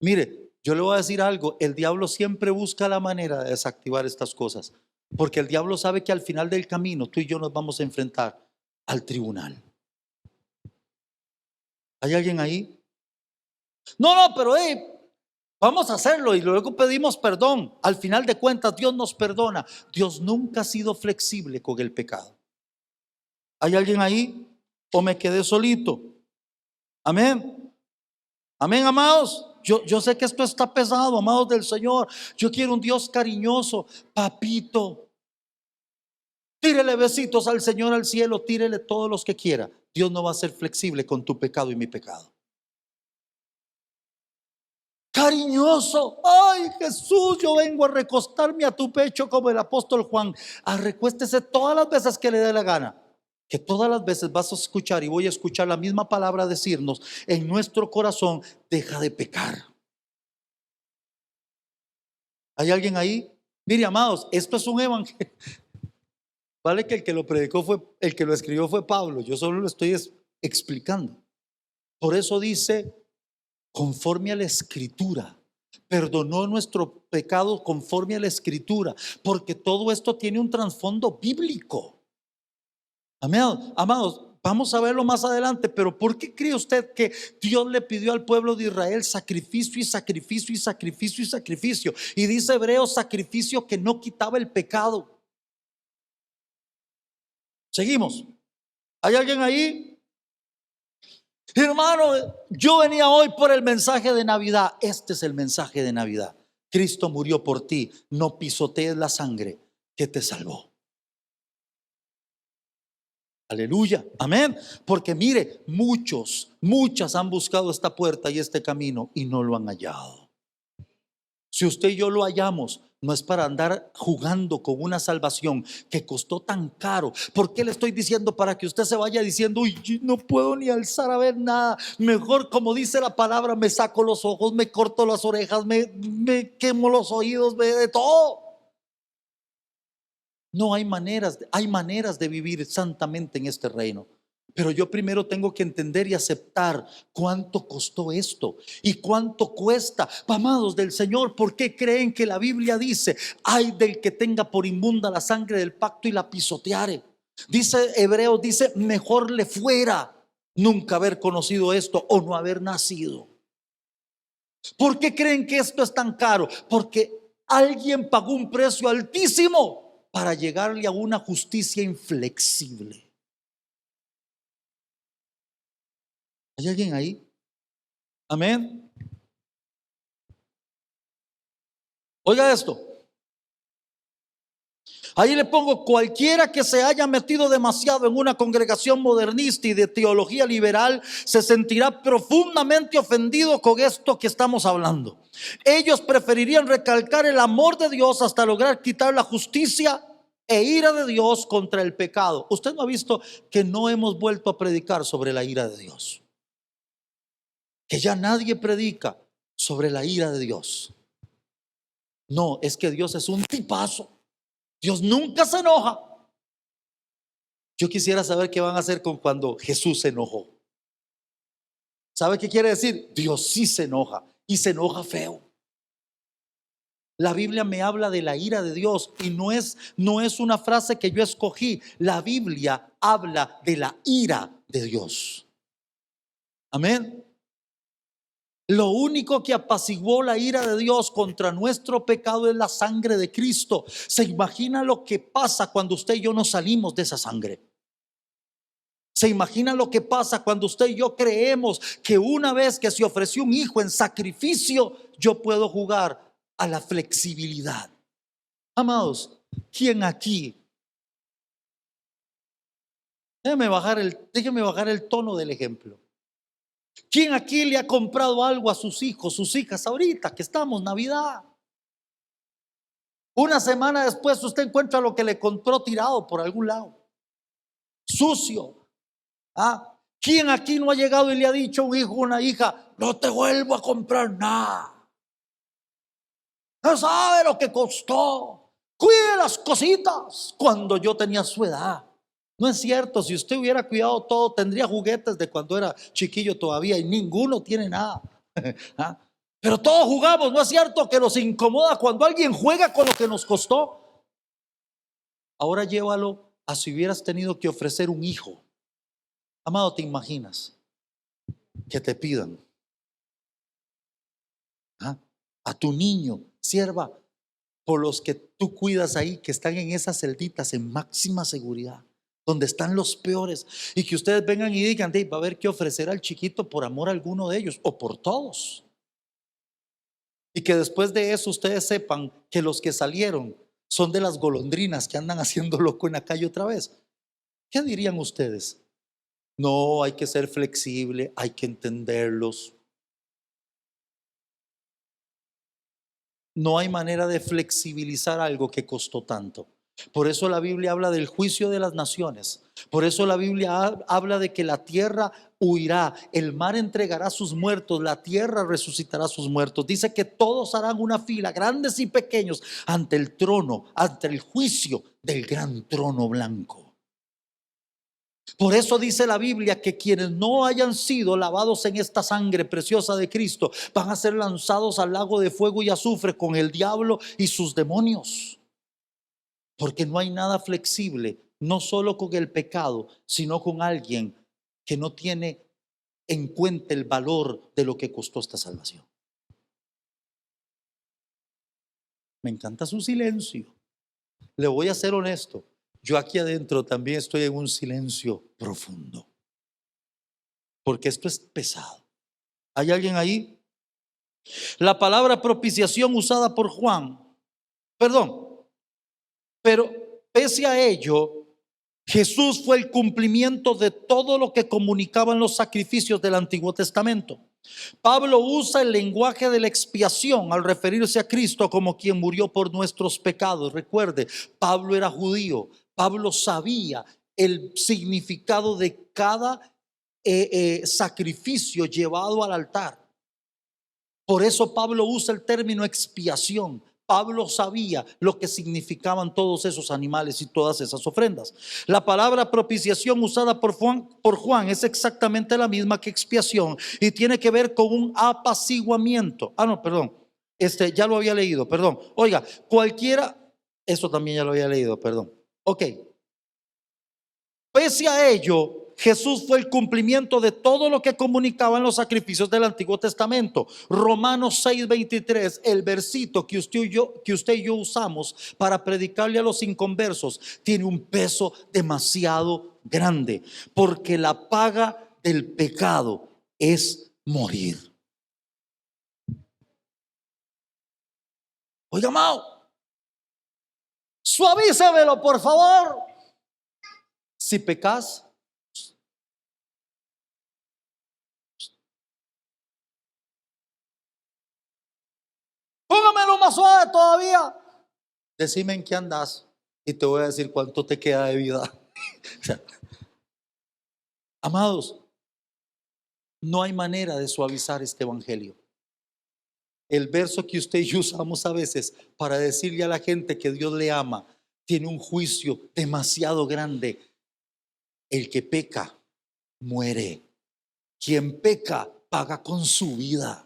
Mire, yo le voy a decir algo: el diablo siempre busca la manera de desactivar estas cosas, porque el diablo sabe que al final del camino tú y yo nos vamos a enfrentar al tribunal. ¿Hay alguien ahí? No, pero vamos a hacerlo y luego pedimos perdón. Al final de cuentas Dios nos perdona. Dios nunca ha sido flexible con el pecado. ¿Hay alguien ahí? ¿O me quedé solito? Amén. Amén, amados. Yo sé que esto está pesado, amados del Señor. Yo quiero un Dios cariñoso. Papito, tírele besitos al Señor al cielo, tírele todos los que quiera. Dios no va a ser flexible con tu pecado y mi pecado. Cariñoso: ay, Jesús, yo vengo a recostarme a tu pecho como el apóstol Juan. Recuéstese todas las veces que le dé la gana. Que todas las veces vas a escuchar y voy a escuchar la misma palabra decirnos en nuestro corazón: deja de pecar. ¿Hay alguien ahí? Mire, amados, esto es un evangelio. Vale que el que lo predicó el que lo escribió fue Pablo. Yo solo lo estoy explicando. Por eso dice: conforme a la escritura, perdonó nuestro pecado conforme a la escritura, porque todo esto tiene un trasfondo bíblico. Amados, vamos a verlo más adelante, pero ¿por qué cree usted que Dios le pidió al pueblo de Israel sacrificio y sacrificio y sacrificio y sacrificio? Y dice Hebreos: sacrificio que no quitaba el pecado. Seguimos. ¿Hay alguien ahí? Hermano, yo venía hoy por el mensaje de Navidad. Este es el mensaje de Navidad. Cristo murió por ti. No pisotees la sangre que te salvó. Aleluya, amén. Porque mire, muchas han buscado esta puerta y este camino y no lo han hallado. Si usted y yo lo hallamos, no es para andar jugando con una salvación que costó tan caro. ¿Por qué le estoy diciendo? Para que usted se vaya diciendo: uy, no puedo ni alzar a ver nada. Mejor, como dice la palabra, me saco los ojos, me corto las orejas, me quemo los oídos, de todo. No hay maneras de vivir santamente en este reino. Pero yo primero tengo que entender y aceptar cuánto costó esto y cuánto cuesta. Amados del Señor, ¿por qué creen que la Biblia dice: ay del que tenga por inmunda la sangre del pacto y la pisoteare? Dice Hebreos, dice: mejor le fuera nunca haber conocido esto o no haber nacido. ¿Por qué creen que esto es tan caro? Porque alguien pagó un precio altísimo para llegarle a una justicia inflexible. ¿Hay alguien ahí? Amén. Oiga esto. Ahí le pongo: cualquiera que se haya metido demasiado en una congregación modernista y de teología liberal se sentirá profundamente ofendido con esto que estamos hablando. Ellos preferirían recalcar el amor de Dios hasta lograr quitar la justicia e ira de Dios contra el pecado. ¿Usted no ha visto que no hemos vuelto a predicar sobre la ira de Dios? Que ya nadie predica sobre la ira de Dios. No, es que Dios es un tipazo. Dios nunca se enoja. Yo quisiera saber qué van a hacer con cuando Jesús se enojó. ¿Sabe qué quiere decir? Dios sí se enoja, y se enoja feo. La Biblia me habla de la ira de Dios, y no es una frase que yo escogí. La Biblia habla de la ira de Dios. Amén. Lo único que apaciguó la ira de Dios contra nuestro pecado es la sangre de Cristo. ¿Se imagina lo que pasa cuando usted y yo nos salimos de esa sangre? ¿Se imagina lo que pasa cuando usted y yo creemos que una vez que se ofreció un hijo en sacrificio, yo puedo jugar a la flexibilidad? Amados, ¿quién aquí? Déjeme bajar el tono del ejemplo. ¿Quién aquí le ha comprado algo a sus hijos, sus hijas, ahorita que estamos Navidad? Una semana después usted encuentra lo que le compró tirado por algún lado, sucio. ¿Quién aquí no ha llegado y le ha dicho a un hijo o una hija: no te vuelvo a comprar nada? No sabe lo que costó. Cuide las cositas. Cuando yo tenía su edad. No es cierto. Si usted hubiera cuidado todo, tendría juguetes de cuando era chiquillo todavía, y ninguno tiene nada. Pero todos jugamos. ¿No es cierto que nos incomoda cuando alguien juega con lo que nos costó? Ahora llévalo a si hubieras tenido que ofrecer un hijo. Amado, ¿te imaginas que te pidan a tu niño, sierva, por los que tú cuidas ahí, que están en esas celditas en máxima seguridad, donde están los peores, y que ustedes vengan y digan: va a haber que ofrecer al chiquito por amor a alguno de ellos o por todos? Y que después de eso ustedes sepan que los que salieron son de las golondrinas que andan haciendo loco en la calle otra vez. ¿Qué dirían ustedes? No, hay que ser flexible, hay que entenderlos. No hay manera de flexibilizar algo que costó tanto. Por eso la Biblia habla del juicio de las naciones. Por eso la Biblia habla de que la tierra huirá, el mar entregará sus muertos, la tierra resucitará sus muertos. Dice que todos harán una fila, grandes y pequeños, ante el trono, ante el juicio del gran trono blanco. Por eso dice la Biblia que quienes no hayan sido lavados en esta sangre preciosa de Cristo van a ser lanzados al lago de fuego y azufre con el diablo y sus demonios. Porque no hay nada flexible, no solo con el pecado, sino con alguien que no tiene en cuenta el valor de lo que costó esta salvación. Me encanta su silencio. Le voy a ser honesto. Yo aquí adentro también estoy en un silencio profundo, porque esto es pesado. ¿Hay alguien ahí? La palabra propiciación usada por Juan, pero pese a ello, Jesús fue el cumplimiento de todo lo que comunicaban los sacrificios del Antiguo Testamento. Pablo usa el lenguaje de la expiación al referirse a Cristo como quien murió por nuestros pecados. Recuerde, Pablo era judío. Pablo sabía el significado de cada sacrificio llevado al altar. Por eso Pablo usa el término expiación. Pablo sabía lo que significaban todos esos animales y todas esas ofrendas. La palabra propiciación usada por Juan es exactamente la misma que expiación y tiene que ver con un apaciguamiento. Ya lo había leído, perdón. Oiga, eso también ya lo había leído, perdón. Ok. Pese a ello, Jesús fue el cumplimiento de todo lo que comunicaban los sacrificios del Antiguo Testamento. Romanos 6:23, el versito que usted y yo usamos para predicarle a los inconversos, tiene un peso demasiado grande, porque la paga del pecado es morir. Oiga, amado, suavícemelo, por favor. Si pecas, póngamelo más suave todavía. Decime en qué andas y te voy a decir cuánto te queda de vida. O sea, amados, no hay manera de suavizar este evangelio. El verso que usted y yo usamos a veces para decirle a la gente que Dios le ama, tiene un juicio demasiado grande. El que peca, muere. Quien peca, paga con su vida.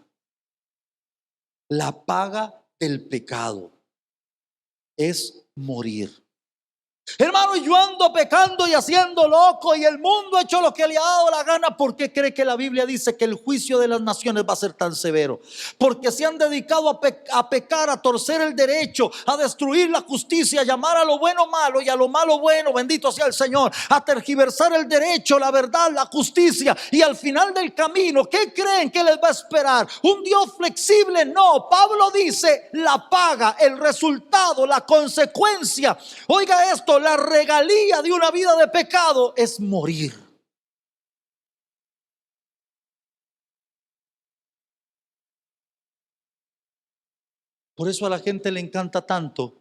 La paga del pecado es morir. Hermano, yo ando pecando y haciendo loco y el mundo ha hecho lo que le ha dado la gana. ¿Por qué cree que la Biblia dice que el juicio de las naciones va a ser tan severo? Porque se han dedicado a pecar, a torcer el derecho, a destruir la justicia, a llamar a lo bueno malo y a lo malo bueno, bendito sea el Señor, a tergiversar el derecho, la verdad, la justicia. Y al final del camino, ¿qué creen que les va a esperar? ¿Un Dios flexible? No, Pablo dice la paga, el resultado, la consecuencia. Oiga esto, la regalía de una vida de pecado es morir. Por eso a la gente le encanta tanto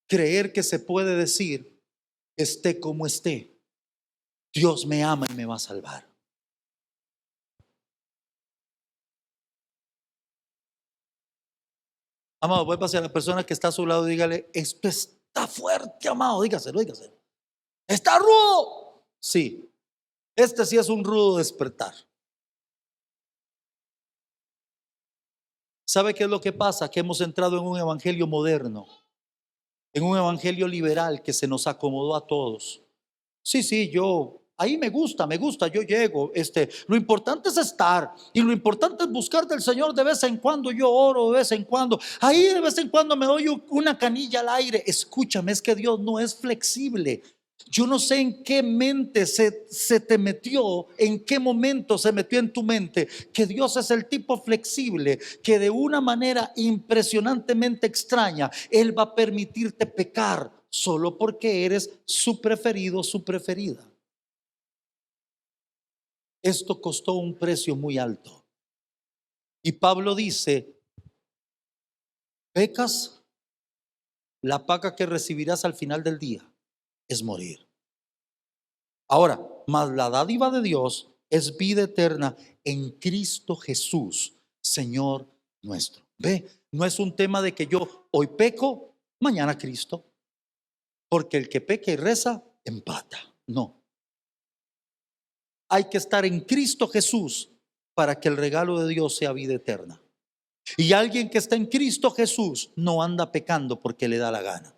creer que se puede decir, esté como esté, Dios me ama y me va a salvar. Amado, vuelva hacia la persona que está a su lado y dígale, esto está fuerte, amado, dígaselo. Está rudo. Sí, este sí es un rudo despertar. ¿Sabe qué es lo que pasa? Que hemos entrado en un evangelio moderno, en un evangelio liberal que se nos acomodó a todos. Sí, yo, ahí me gusta, yo llego, lo importante es estar y lo importante es buscar del Señor de vez en cuando, yo oro de vez en cuando, ahí de vez en cuando me doy una canilla al aire. Escúchame, es que Dios no es flexible. Yo no sé en qué mente se te metió, en qué momento se metió en tu mente que Dios es el tipo flexible que de una manera impresionantemente extraña Él va a permitirte pecar solo porque eres su preferido, su preferida. Esto costó un precio muy alto. Y Pablo dice, pecas, la paga que recibirás al final del día es morir. Ahora, mas la dádiva de Dios es vida eterna en Cristo Jesús, Señor nuestro. Ve, no es un tema de que yo hoy peco, mañana Cristo, porque el que peca y reza, empata. No. Hay que estar en Cristo Jesús para que el regalo de Dios sea vida eterna. Y alguien que está en Cristo Jesús no anda pecando porque le da la gana.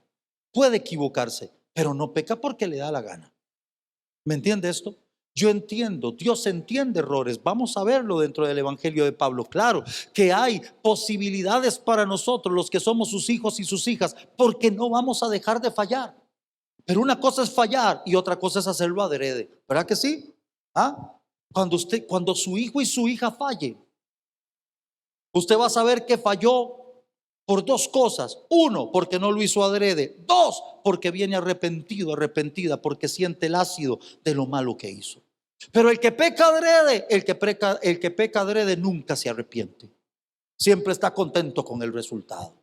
Puede equivocarse, pero no peca porque le da la gana. ¿Me entiende esto? Yo entiendo, Dios entiende errores. Vamos a verlo dentro del Evangelio de Pablo. Claro que hay posibilidades para nosotros, los que somos sus hijos y sus hijas, porque no vamos a dejar de fallar. Pero una cosa es fallar y otra cosa es hacerlo adrede. ¿Verdad que sí? ¿Ah? Cuando su hijo y su hija falle, usted va a saber que falló por dos cosas. Uno, porque no lo hizo adrede. Dos, porque viene arrepentido, arrepentida, porque siente el ácido de lo malo que hizo. Pero el que peca adrede, el que peca adrede nunca se arrepiente. Siempre está contento con el resultado.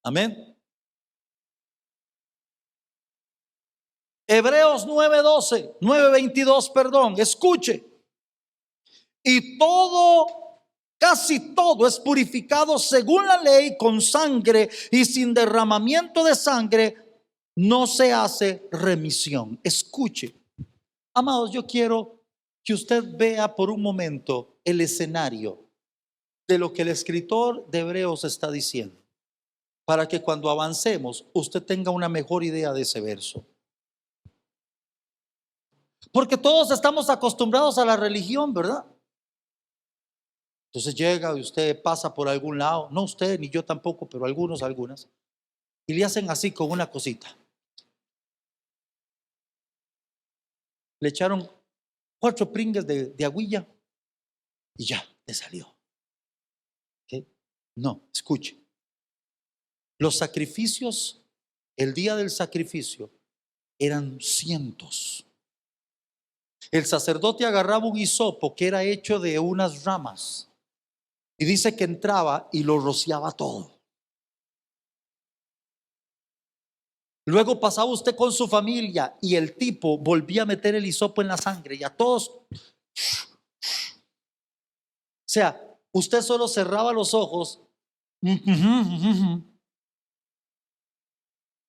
Amén. Hebreos 9:22, perdón, escuche. Y todo, casi todo es purificado según la ley con sangre, y sin derramamiento de sangre no se hace remisión. Escuche, amados, yo quiero que usted vea por un momento el escenario de lo que el escritor de Hebreos está diciendo, para que cuando avancemos usted tenga una mejor idea de ese verso. Porque todos estamos acostumbrados a la religión, ¿verdad? Entonces llega y usted pasa por algún lado, no usted ni yo tampoco, pero algunos, algunas, y le hacen así con una cosita. Le echaron 4 pringues de agüilla y ya, le salió. ¿Qué? No, escuche. Los sacrificios, el día del sacrificio, eran cientos. El sacerdote agarraba un hisopo que era hecho de unas ramas y dice que entraba y lo rociaba todo. Luego pasaba usted con su familia y el tipo volvía a meter el hisopo en la sangre y a todos. O sea, usted solo cerraba los ojos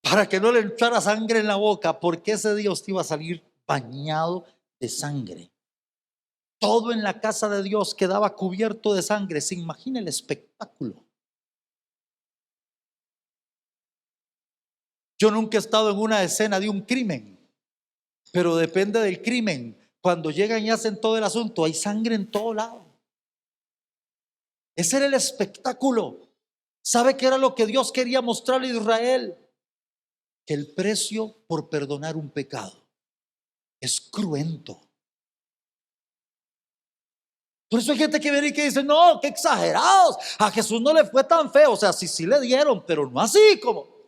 para que no le entrara sangre en la boca, porque ese día usted iba a salir bañado de sangre. Todo en la casa de Dios quedaba cubierto de sangre. Se imagina el espectáculo. Yo nunca he estado en una escena de un crimen, pero depende del crimen. Cuando llegan y hacen todo el asunto, hay sangre en todo lado. Ese era el espectáculo. ¿Sabe qué era lo que Dios quería mostrarle a Israel? Que el precio por perdonar un pecado es cruento. Por eso hay gente que viene y que dice, no, qué exagerados, a Jesús no le fue tan feo. O sea, sí le dieron, pero no así como.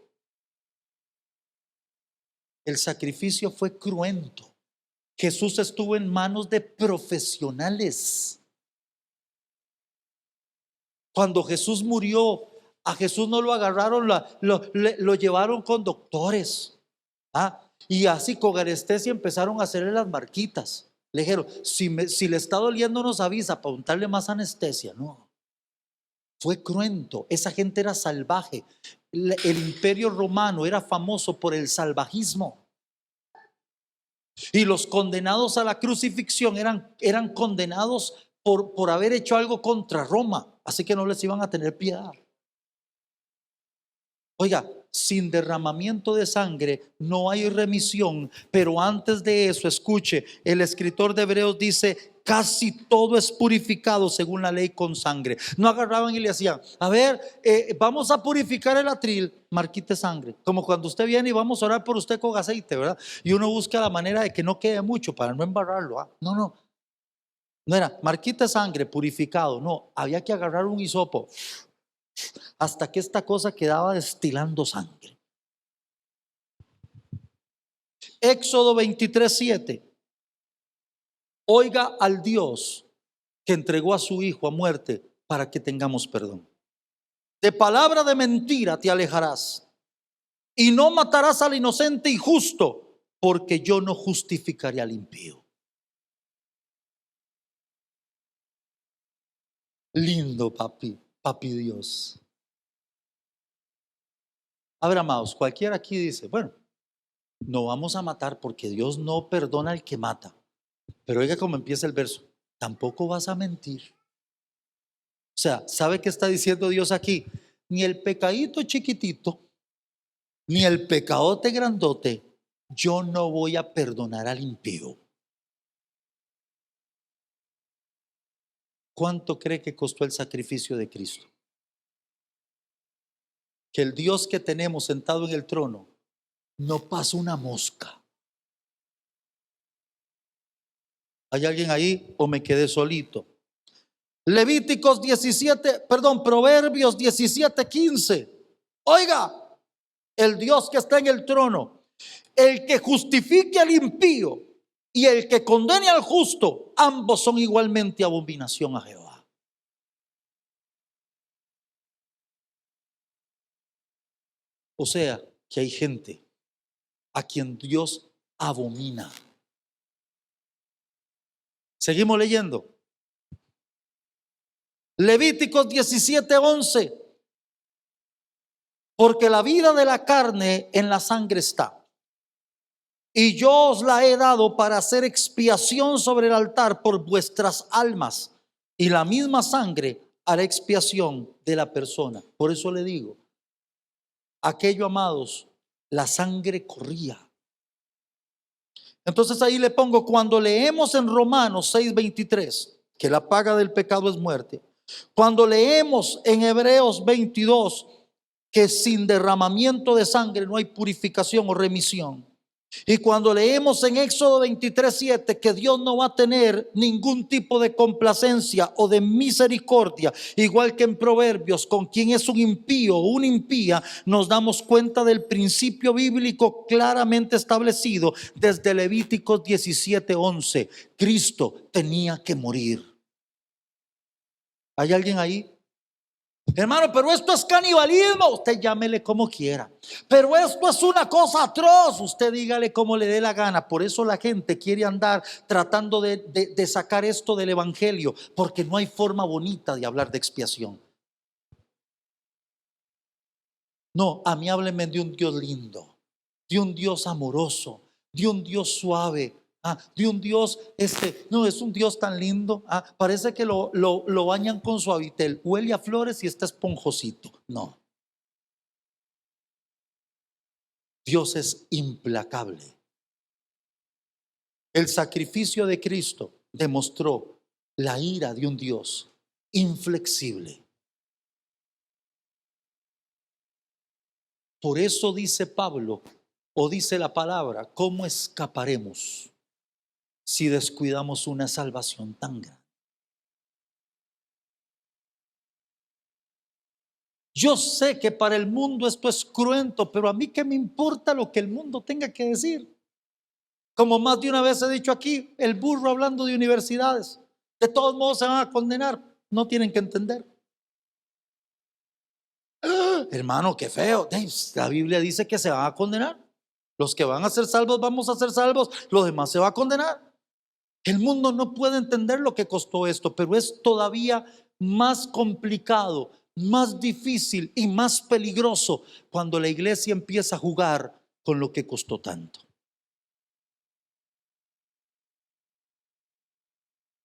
El sacrificio fue cruento. Jesús estuvo en manos de profesionales. Cuando Jesús murió, a Jesús no lo agarraron, lo llevaron con doctores. Y así con anestesia empezaron a hacerle las marquitas. Le dijeron, si le está doliendo nos avisa para untarle más anestesia. No, fue cruento. Esa gente era salvaje. El imperio romano era famoso por el salvajismo. Y los condenados a la crucifixión eran condenados por haber hecho algo contra Roma. Así que no les iban a tener piedad. Oiga, sin derramamiento de sangre no hay remisión. Pero antes de eso, escuche, el escritor de Hebreos dice, casi todo es purificado según la ley con sangre. No agarraban y le hacían, a ver, vamos a purificar el atril, marquite sangre. Como cuando usted viene y vamos a orar por usted con aceite, ¿verdad? Y uno busca la manera de que no quede mucho para no embarrarlo. No era marquite sangre, purificado. No, había que agarrar un hisopo hasta que esta cosa quedaba destilando sangre. Éxodo 23:7. Oiga al Dios que entregó a su Hijo a muerte para que tengamos perdón. De palabra de mentira te alejarás y no matarás al inocente y justo, porque yo no justificaré al impío. Lindo papi Dios. A ver, amados, cualquiera aquí dice, bueno, no vamos a matar porque Dios no perdona al que mata. Pero oiga cómo empieza el verso. Tampoco vas a mentir. O sea, ¿sabe qué está diciendo Dios aquí? Ni el pecadito chiquitito, ni el pecadote grandote, yo no voy a perdonar al impío. ¿Cuánto cree que costó el sacrificio de Cristo? Que el Dios que tenemos sentado en el trono no pasa una mosca. ¿Hay alguien ahí o me quedé solito? Proverbios 17:15. Oiga, el Dios que está en el trono, el que justifique al impío y el que condene al justo, ambos son igualmente abominación a Jehová. O sea, que hay gente a quien Dios abomina. Seguimos leyendo. Levíticos 17:11. Porque la vida de la carne en la sangre está, y yo os la he dado para hacer expiación sobre el altar por vuestras almas, y la misma sangre hará expiación de la persona. Por eso le digo, aquello, amados, la sangre corría. Entonces ahí le pongo, cuando leemos en Romanos 6:23, que la paga del pecado es muerte. Cuando leemos en Hebreos 22, que sin derramamiento de sangre no hay purificación o remisión. Y cuando leemos en Éxodo 23:7 que Dios no va a tener ningún tipo de complacencia o de misericordia, igual que en Proverbios, con quien es un impío o una impía, nos damos cuenta del principio bíblico claramente establecido desde Levíticos 17:11. Cristo tenía que morir. ¿Hay alguien ahí? Hermano, pero esto es canibalismo. Usted llámele como quiera. Pero esto es una cosa atroz. Usted dígale como le dé la gana. Por eso la gente quiere andar tratando de sacar esto del evangelio, porque no hay forma bonita de hablar de expiación. No, a mí háblenme de un Dios lindo, de un Dios amoroso, de un Dios suave. De un Dios, no es un Dios tan lindo. Parece que lo bañan con suavitel, huele a flores y está esponjosito. No, Dios es implacable. El sacrificio de Cristo demostró la ira de un Dios inflexible. Por eso dice Pablo, o dice la palabra, ¿cómo escaparemos si descuidamos una salvación tan grande? Yo sé que para el mundo esto es cruento, pero a mí qué me importa lo que el mundo tenga que decir. Como más de una vez he dicho aquí, el burro hablando de universidades. De todos modos se van a condenar, no tienen que entender. Hermano, qué feo. La Biblia dice que se van a condenar. Los que van a ser salvos vamos a ser salvos, los demás se va a condenar. El mundo no puede entender lo que costó esto, pero es todavía más complicado, más difícil y más peligroso cuando la iglesia empieza a jugar con lo que costó tanto.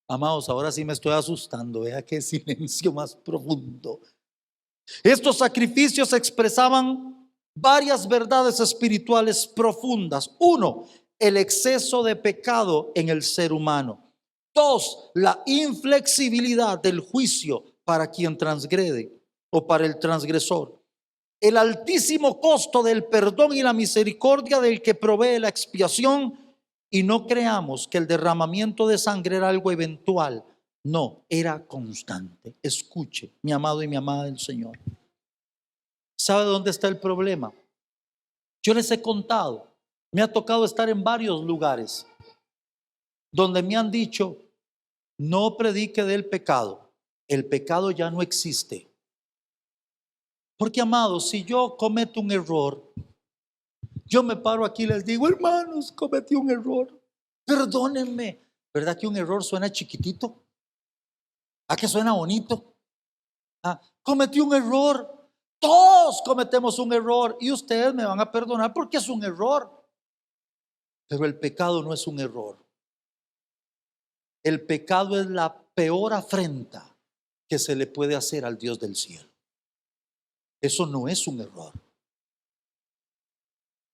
Amados, ahora sí me estoy asustando. Vea qué silencio más profundo. Estos sacrificios expresaban varias verdades espirituales profundas. Uno, el exceso de pecado en el ser humano. Dos, la inflexibilidad del juicio para quien transgrede o para el transgresor. El altísimo costo del perdón y la misericordia del que provee la expiación. Y no creamos que el derramamiento de sangre era algo eventual. No, era constante. Escuche, mi amado y mi amada del Señor. ¿Sabe dónde está el problema? Yo les he contado, me ha tocado estar en varios lugares donde me han dicho, no predique del pecado, el pecado ya no existe. Porque, amados, si yo cometo un error, yo me paro aquí y les digo, hermanos, cometí un error, perdónenme. ¿Verdad que un error suena chiquitito? ¿A que suena bonito? Cometí un error. Todos cometemos un error y ustedes me van a perdonar porque es un error. Pero el pecado no es un error. El pecado es la peor afrenta que se le puede hacer al Dios del cielo. Eso no es un error.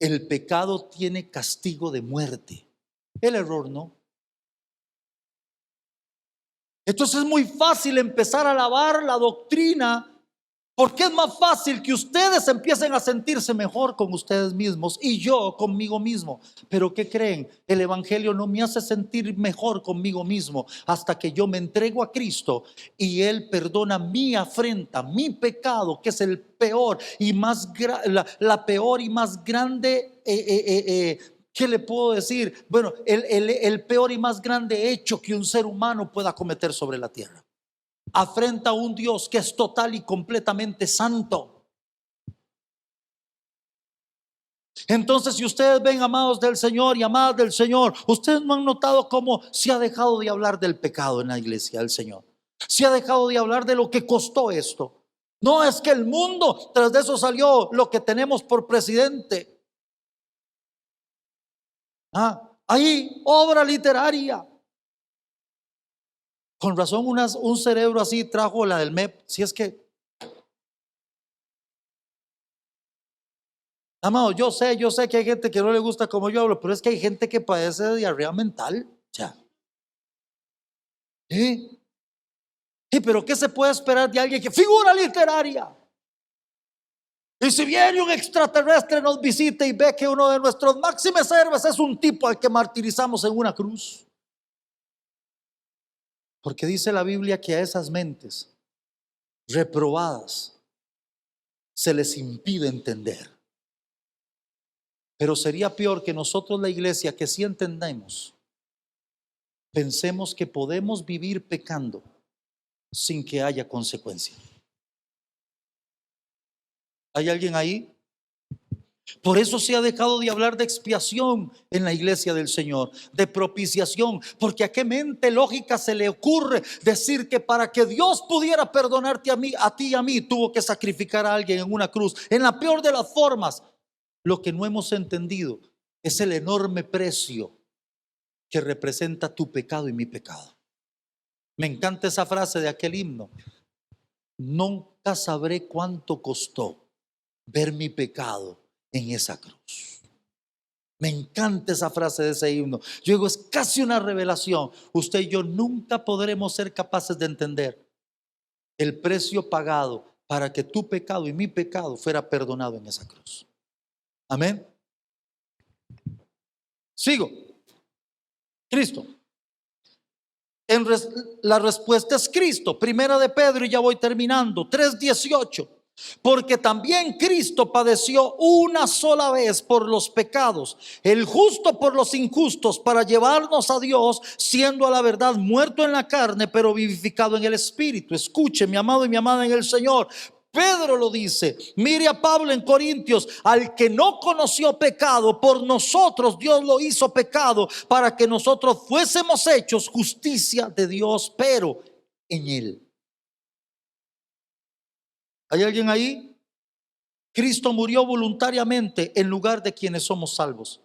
El pecado tiene castigo de muerte. El error no. Entonces es muy fácil empezar a alabar la doctrina, porque es más fácil que ustedes empiecen a sentirse mejor con ustedes mismos y yo conmigo mismo. Pero ¿qué creen? El evangelio no me hace sentir mejor conmigo mismo hasta que yo me entrego a Cristo y Él perdona mi afrenta, mi pecado, que es el peor y más la peor y más grande ¿qué le puedo decir? Bueno, el peor y más grande hecho que un ser humano pueda cometer sobre la tierra. Afrenta a un Dios que es total y completamente santo. Entonces, si ustedes ven, amados del Señor y amadas del Señor, ustedes no han notado cómo se ha dejado de hablar del pecado en la iglesia del Señor. Se ha dejado de hablar de lo que costó esto. No es que el mundo, tras de eso salió lo que tenemos por presidente. Ahí, obra literaria. Con razón un cerebro así trajo la del MEP. Si es que Amado, yo sé que hay gente que no le gusta como yo hablo, pero es que hay gente que padece de diarrea mental. Ya. ¿Eh? Pero ¿qué se puede esperar de alguien que figura literaria? Y si viene un extraterrestre nos visita y ve que uno de nuestros máximos héroes es un tipo al que martirizamos en una cruz. Porque dice la Biblia que a esas mentes reprobadas se les impide entender. Pero sería peor que nosotros, la iglesia, que sí entendemos, pensemos que podemos vivir pecando sin que haya consecuencia. ¿Hay alguien ahí? Por eso se ha dejado de hablar de expiación en la iglesia del Señor, de propiciación, porque a qué mente lógica se le ocurre decir que para que Dios pudiera perdonarte a ti y a mí, tuvo que sacrificar a alguien en una cruz, en la peor de las formas. Lo que no hemos entendido es el enorme precio que representa tu pecado y mi pecado. Me encanta esa frase de aquel himno: nunca sabré cuánto costó ver mi pecado en esa cruz. Me encanta esa frase de ese himno. Yo digo, es casi una revelación. Usted y yo nunca podremos ser capaces de entender el precio pagado para que tu pecado y mi pecado fuera perdonado en esa cruz. Amén. Sigo. Cristo. La respuesta es Cristo. Primera de Pedro, y ya voy terminando, 3:18. Porque también Cristo padeció una sola vez por los pecados, el justo por los injustos, para llevarnos a Dios, siendo a la verdad muerto en la carne, pero vivificado en el Espíritu. Escuche, mi amado y mi amada en el Señor, Pedro lo dice. Mire a Pablo en Corintios: al que no conoció pecado, por nosotros Dios lo hizo pecado, para que nosotros fuésemos hechos justicia de Dios, pero en él. ¿Hay alguien ahí? Cristo murió voluntariamente en lugar de quienes somos salvos.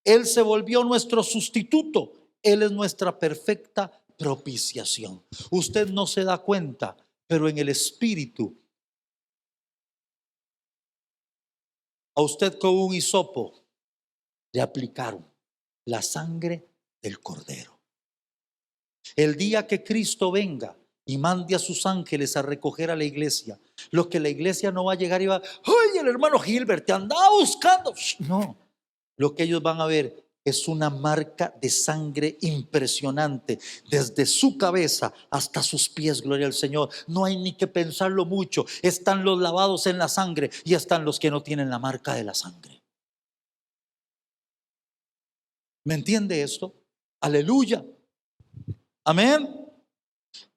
Él se volvió nuestro sustituto. Él es nuestra perfecta propiciación. Usted no se da cuenta, pero en el Espíritu, a usted con un hisopo le aplicaron la sangre del Cordero. El día que Cristo venga y mande a sus ángeles a recoger a la iglesia, lo que la iglesia no va a llegar y va: ¡ay, el hermano Gilbert te andaba buscando! No, lo que ellos van a ver es una marca de sangre impresionante, desde su cabeza hasta sus pies, gloria al Señor. No hay ni que pensarlo mucho. Están los lavados en la sangre y están los que no tienen la marca de la sangre. ¿Me entiende esto? Aleluya. Amén.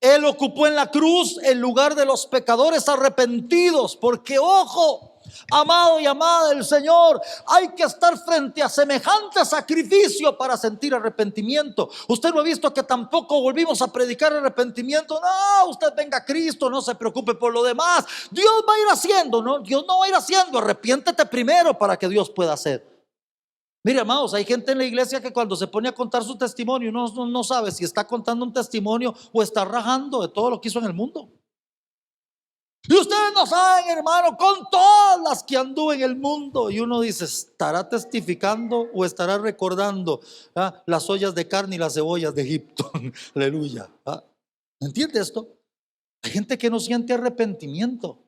Él ocupó en la cruz el lugar de los pecadores arrepentidos, porque ojo, amado y amada del Señor, hay que estar frente a semejante sacrificio para sentir arrepentimiento. Usted no ha visto que tampoco volvimos a predicar arrepentimiento. No, usted venga a Cristo, no se preocupe por lo demás. Dios va a ir haciendo, ¿no? Dios no va a ir haciendo. Arrepiéntete primero para que Dios pueda hacer. Mire, amados, hay gente en la iglesia que cuando se pone a contar su testimonio no sabe si está contando un testimonio o está rajando de todo lo que hizo en el mundo. Y ustedes no saben, hermano, con todas las que anduve en el mundo. Y uno dice: ¿estará testificando o estará recordando las ollas de carne y las cebollas de Egipto? Aleluya. ¿Entiende esto? Hay gente que no siente arrepentimiento.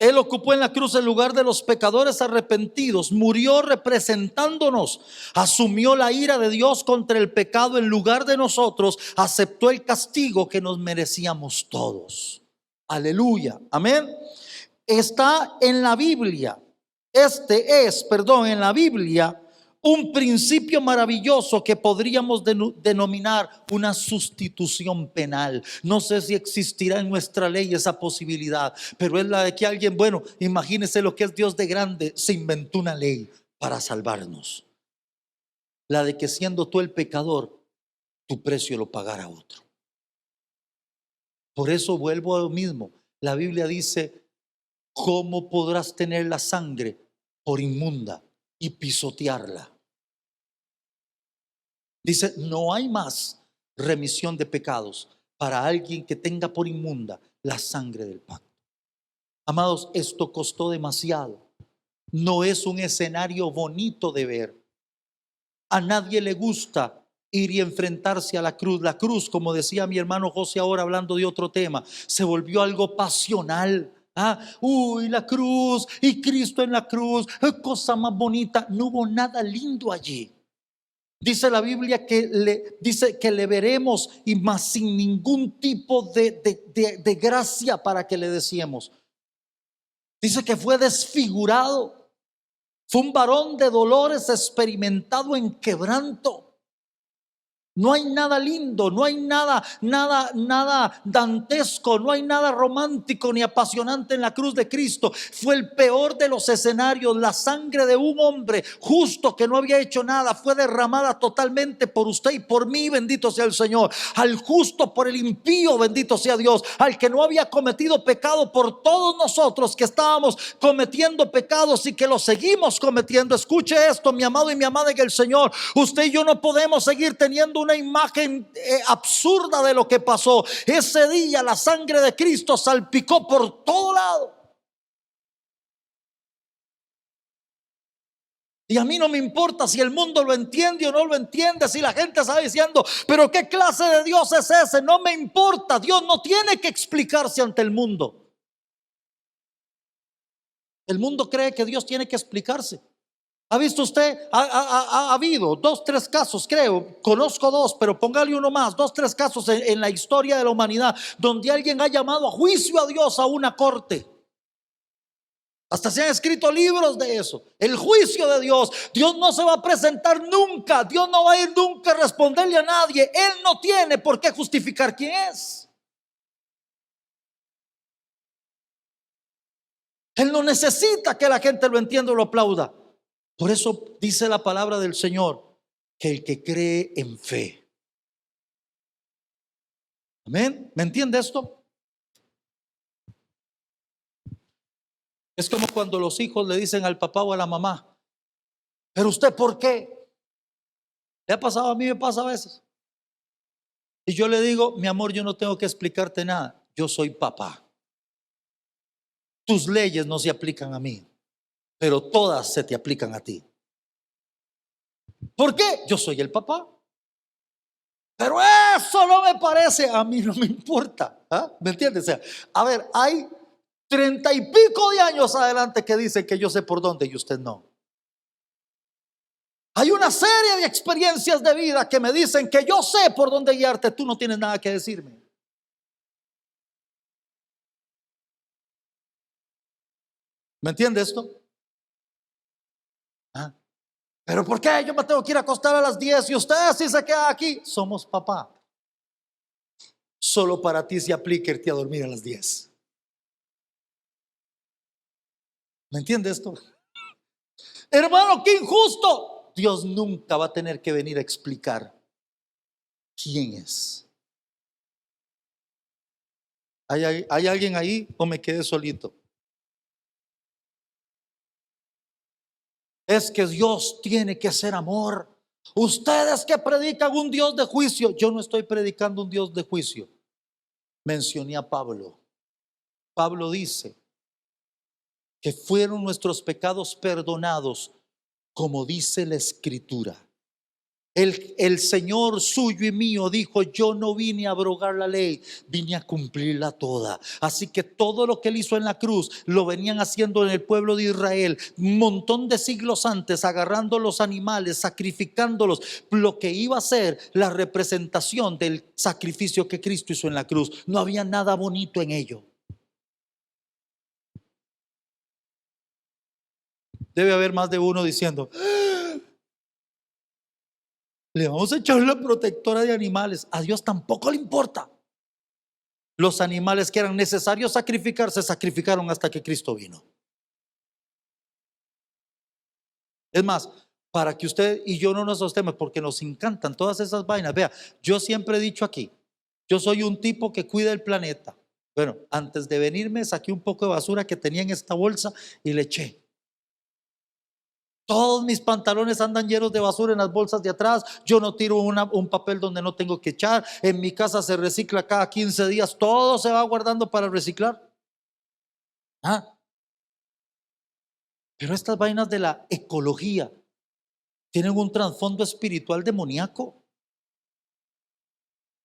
Él ocupó en la cruz el lugar de los pecadores arrepentidos, murió representándonos, asumió la ira de Dios contra el pecado en lugar de nosotros, aceptó el castigo que nos merecíamos todos. Aleluya, amén. Está en la Biblia, en la Biblia, un principio maravilloso que podríamos denominar una sustitución penal. No sé si existirá en nuestra ley esa posibilidad, pero es la de que alguien, bueno, imagínese lo que es Dios de grande, se inventó una ley para salvarnos. La de que siendo tú el pecador, tu precio lo pagara otro. Por eso vuelvo a lo mismo. La Biblia dice: ¿cómo podrás tener la sangre por inmunda y pisotearla? Dice: no hay más remisión de pecados para alguien que tenga por inmunda la sangre del pacto. Amados, esto costó demasiado. No es un escenario bonito de ver. A nadie le gusta ir y enfrentarse a la cruz. La cruz, como decía mi hermano José ahora hablando de otro tema, se volvió algo pasional. Uy, la cruz y Cristo en la cruz, cosa más bonita. No hubo nada lindo allí. Dice la Biblia dice que le veremos y más sin ningún tipo de gracia para que le deseemos. Dice que fue desfigurado. Fue un varón de dolores, experimentado en quebranto. No hay nada lindo, no hay nada dantesco, no hay nada romántico ni apasionante en la cruz de Cristo. Fue el peor de los escenarios. La sangre de un hombre justo que no había hecho nada fue derramada totalmente por usted y por mí, bendito sea el Señor. Al justo por el impío, bendito sea Dios. Al que no había cometido pecado por todos nosotros que estábamos cometiendo pecados y que los seguimos cometiendo. Escuche esto, mi amado y mi amada en el Señor. Usted y yo no podemos seguir teniendo una imagen absurda de lo que pasó. Ese día la sangre de Cristo salpicó por todo lado. Y a mí no me importa si el mundo lo entiende o no lo entiende, si la gente está diciendo, pero ¿qué clase de Dios es ese? No me importa. Dios no tiene que explicarse ante el mundo. El mundo cree que Dios tiene que explicarse. ¿Ha visto usted? Ha habido 2, 3 casos, creo, conozco 2, pero póngale uno más, 2, 3 casos en la historia de la humanidad donde alguien ha llamado a juicio a Dios a una corte. Hasta se han escrito libros de eso. El juicio de Dios. Dios no se va a presentar nunca. Dios no va a ir nunca a responderle a nadie. Él no tiene por qué justificar quién es. Él no necesita que la gente lo entienda o lo aplauda. Por eso dice la palabra del Señor que el que cree en fe. Amén. ¿Me entiende esto? Es como cuando los hijos le dicen al papá o a la mamá, pero usted ¿por qué? ¿Le ha pasado? A mí me pasa a veces. Y yo le digo, mi amor, yo no tengo que explicarte nada. Yo soy papá. Tus leyes no se aplican a mí, pero todas se te aplican a ti. ¿Por qué? Yo soy el papá. Pero eso no me parece, a mí no me importa. ¿Me entiendes? O sea, a ver, hay 30 y pico de años adelante que dicen que yo sé por dónde y usted no. Hay una serie de experiencias de vida que me dicen que yo sé por dónde guiarte, tú no tienes nada que decirme. ¿Me entiende esto? ¿Pero por qué yo me tengo que ir a acostar a las 10 y usted si se queda aquí? Somos papá. Solo para ti se aplica irte a dormir a las 10. ¿Me entiende esto? Hermano, qué injusto. Dios nunca va a tener que venir a explicar quién es. ¿Hay alguien ahí o me quedé solito? Es que Dios tiene que ser amor. Ustedes que predican un Dios de juicio. Yo no estoy predicando un Dios de juicio. Mencioné a Pablo. Pablo dice que fueron nuestros pecados perdonados, como dice la Escritura. El Señor suyo y mío dijo, yo no vine a abrogar la ley, vine a cumplirla toda. Así que todo lo que Él hizo en la cruz, lo venían haciendo en el pueblo de Israel, un montón de siglos antes, agarrando los animales, sacrificándolos, lo que iba a ser la representación del sacrificio que Cristo hizo en la cruz. No había nada bonito en ello. Debe haber más de uno diciendo, le vamos a echar la protectora de animales. A Dios tampoco le importa. Los animales que eran necesarios sacrificar, se sacrificaron hasta que Cristo vino. Es más, para que usted y yo no nos asustemos, porque nos encantan todas esas vainas. Vea, yo siempre he dicho aquí, yo soy un tipo que cuida el planeta. Bueno, antes de venirme saqué un poco de basura que tenía en esta bolsa y le eché. Todos mis pantalones andan llenos de basura en las bolsas de atrás. Yo no tiro un papel donde no tengo que echar. En mi casa se recicla cada 15 días. Todo se va guardando para reciclar. ¿Ah? Pero estas vainas de la ecología tienen un trasfondo espiritual demoníaco.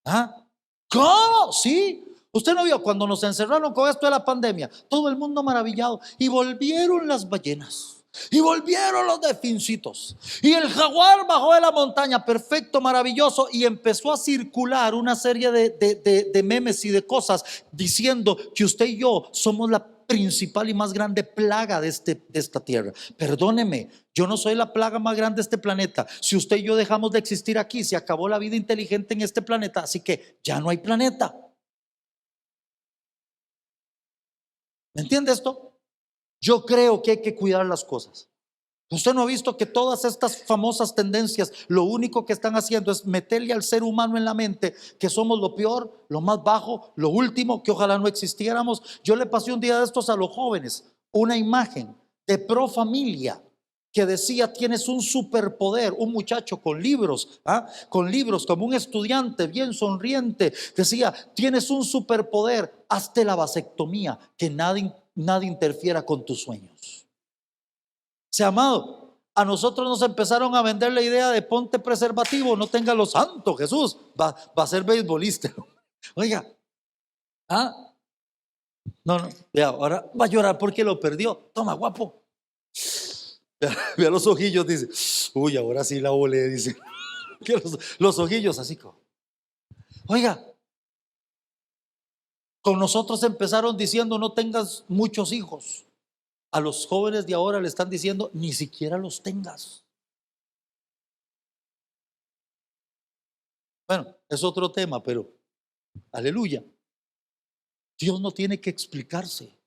¿Ah? ¿Cómo? Sí. Usted no vio cuando nos encerraron con esto de la pandemia, todo el mundo maravillado, y volvieron las ballenas, y volvieron los delfincitos, y el jaguar bajó de la montaña, perfecto, maravilloso, y empezó a circular una serie de memes y de cosas diciendo que usted y yo somos la principal y más grande plaga de esta tierra. Perdóneme, yo no soy la plaga más grande de este planeta. Si usted y yo dejamos de existir aquí, se acabó la vida inteligente en este planeta, así que ya no hay planeta. ¿Me entiende esto? Yo creo que hay que cuidar las cosas. Usted no ha visto que todas estas famosas tendencias lo único que están haciendo es meterle al ser humano en la mente que somos lo peor, lo más bajo, lo último, que ojalá no existiéramos. Yo le pasé un día de estos a los jóvenes una imagen de Pro Familia que decía: tienes un superpoder. Un muchacho con libros, con libros, como un estudiante bien sonriente, decía: tienes un superpoder, hazte la vasectomía, que nadie interfiera con tus sueños. Sea amado, a nosotros nos empezaron a vender la idea de ponte preservativo, no tenga lo santo, Jesús va a ser beisbolista. Oiga, no, vea, ahora va a llorar porque lo perdió. Toma, guapo. Vea los ojillos, dice: uy, ahora sí la volé, dice. Los ojillos así como. Oiga, con nosotros empezaron diciendo: no tengas muchos hijos. A los jóvenes de ahora le están diciendo: ni siquiera los tengas. Bueno, es otro tema, pero aleluya. Dios no tiene que explicarse.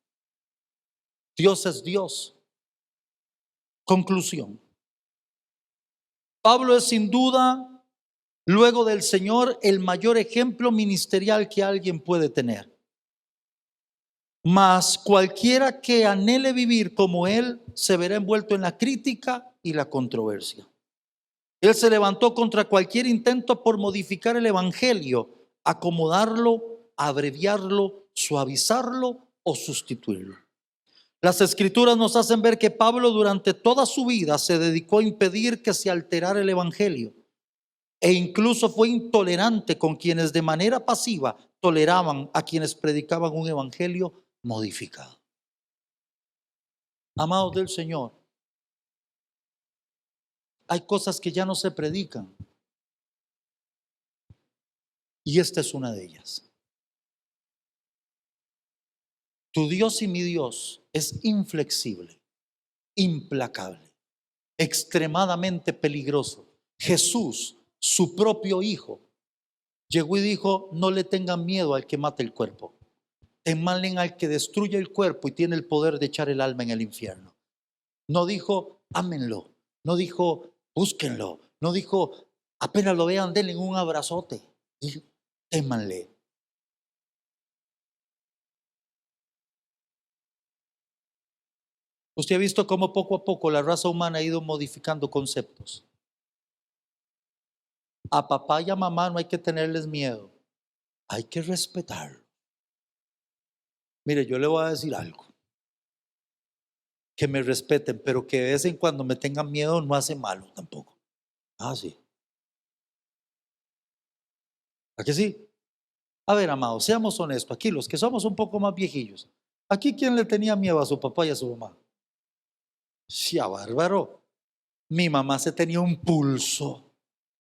Dios es Dios. Conclusión. Pablo es sin duda, luego del Señor, el mayor ejemplo ministerial que alguien puede tener. Mas cualquiera que anhele vivir como él se verá envuelto en la crítica y la controversia. Él se levantó contra cualquier intento por modificar el evangelio, acomodarlo, abreviarlo, suavizarlo o sustituirlo. Las escrituras nos hacen ver que Pablo durante toda su vida se dedicó a impedir que se alterara el evangelio, e incluso fue intolerante con quienes de manera pasiva toleraban a quienes predicaban un evangelio modificado. Amados del Señor, hay cosas que ya no se predican, y esta es una de ellas. Tu Dios y mi Dios es inflexible, implacable, extremadamente peligroso. Jesús, su propio Hijo, llegó y dijo: no le tengan miedo al que mate el cuerpo, temanle al que destruye el cuerpo y tiene el poder de echar el alma en el infierno. No dijo: ámenlo, no dijo: búsquenlo, no dijo: apenas lo vean denle un abrazote. Dijo: témanle. Usted ha visto cómo poco a poco la raza humana ha ido modificando conceptos. A papá y a mamá no hay que tenerles miedo, hay que respetarlo. Mire, yo le voy a decir algo: que me respeten, pero que de vez en cuando me tengan miedo no hace malo tampoco. Sí. ¿A que sí? A ver, amados, seamos honestos. Aquí los que somos un poco más viejillos, ¿aquí quién le tenía miedo a su papá y a su mamá? Sí, a bárbaro. Mi mamá se tenía un pulso.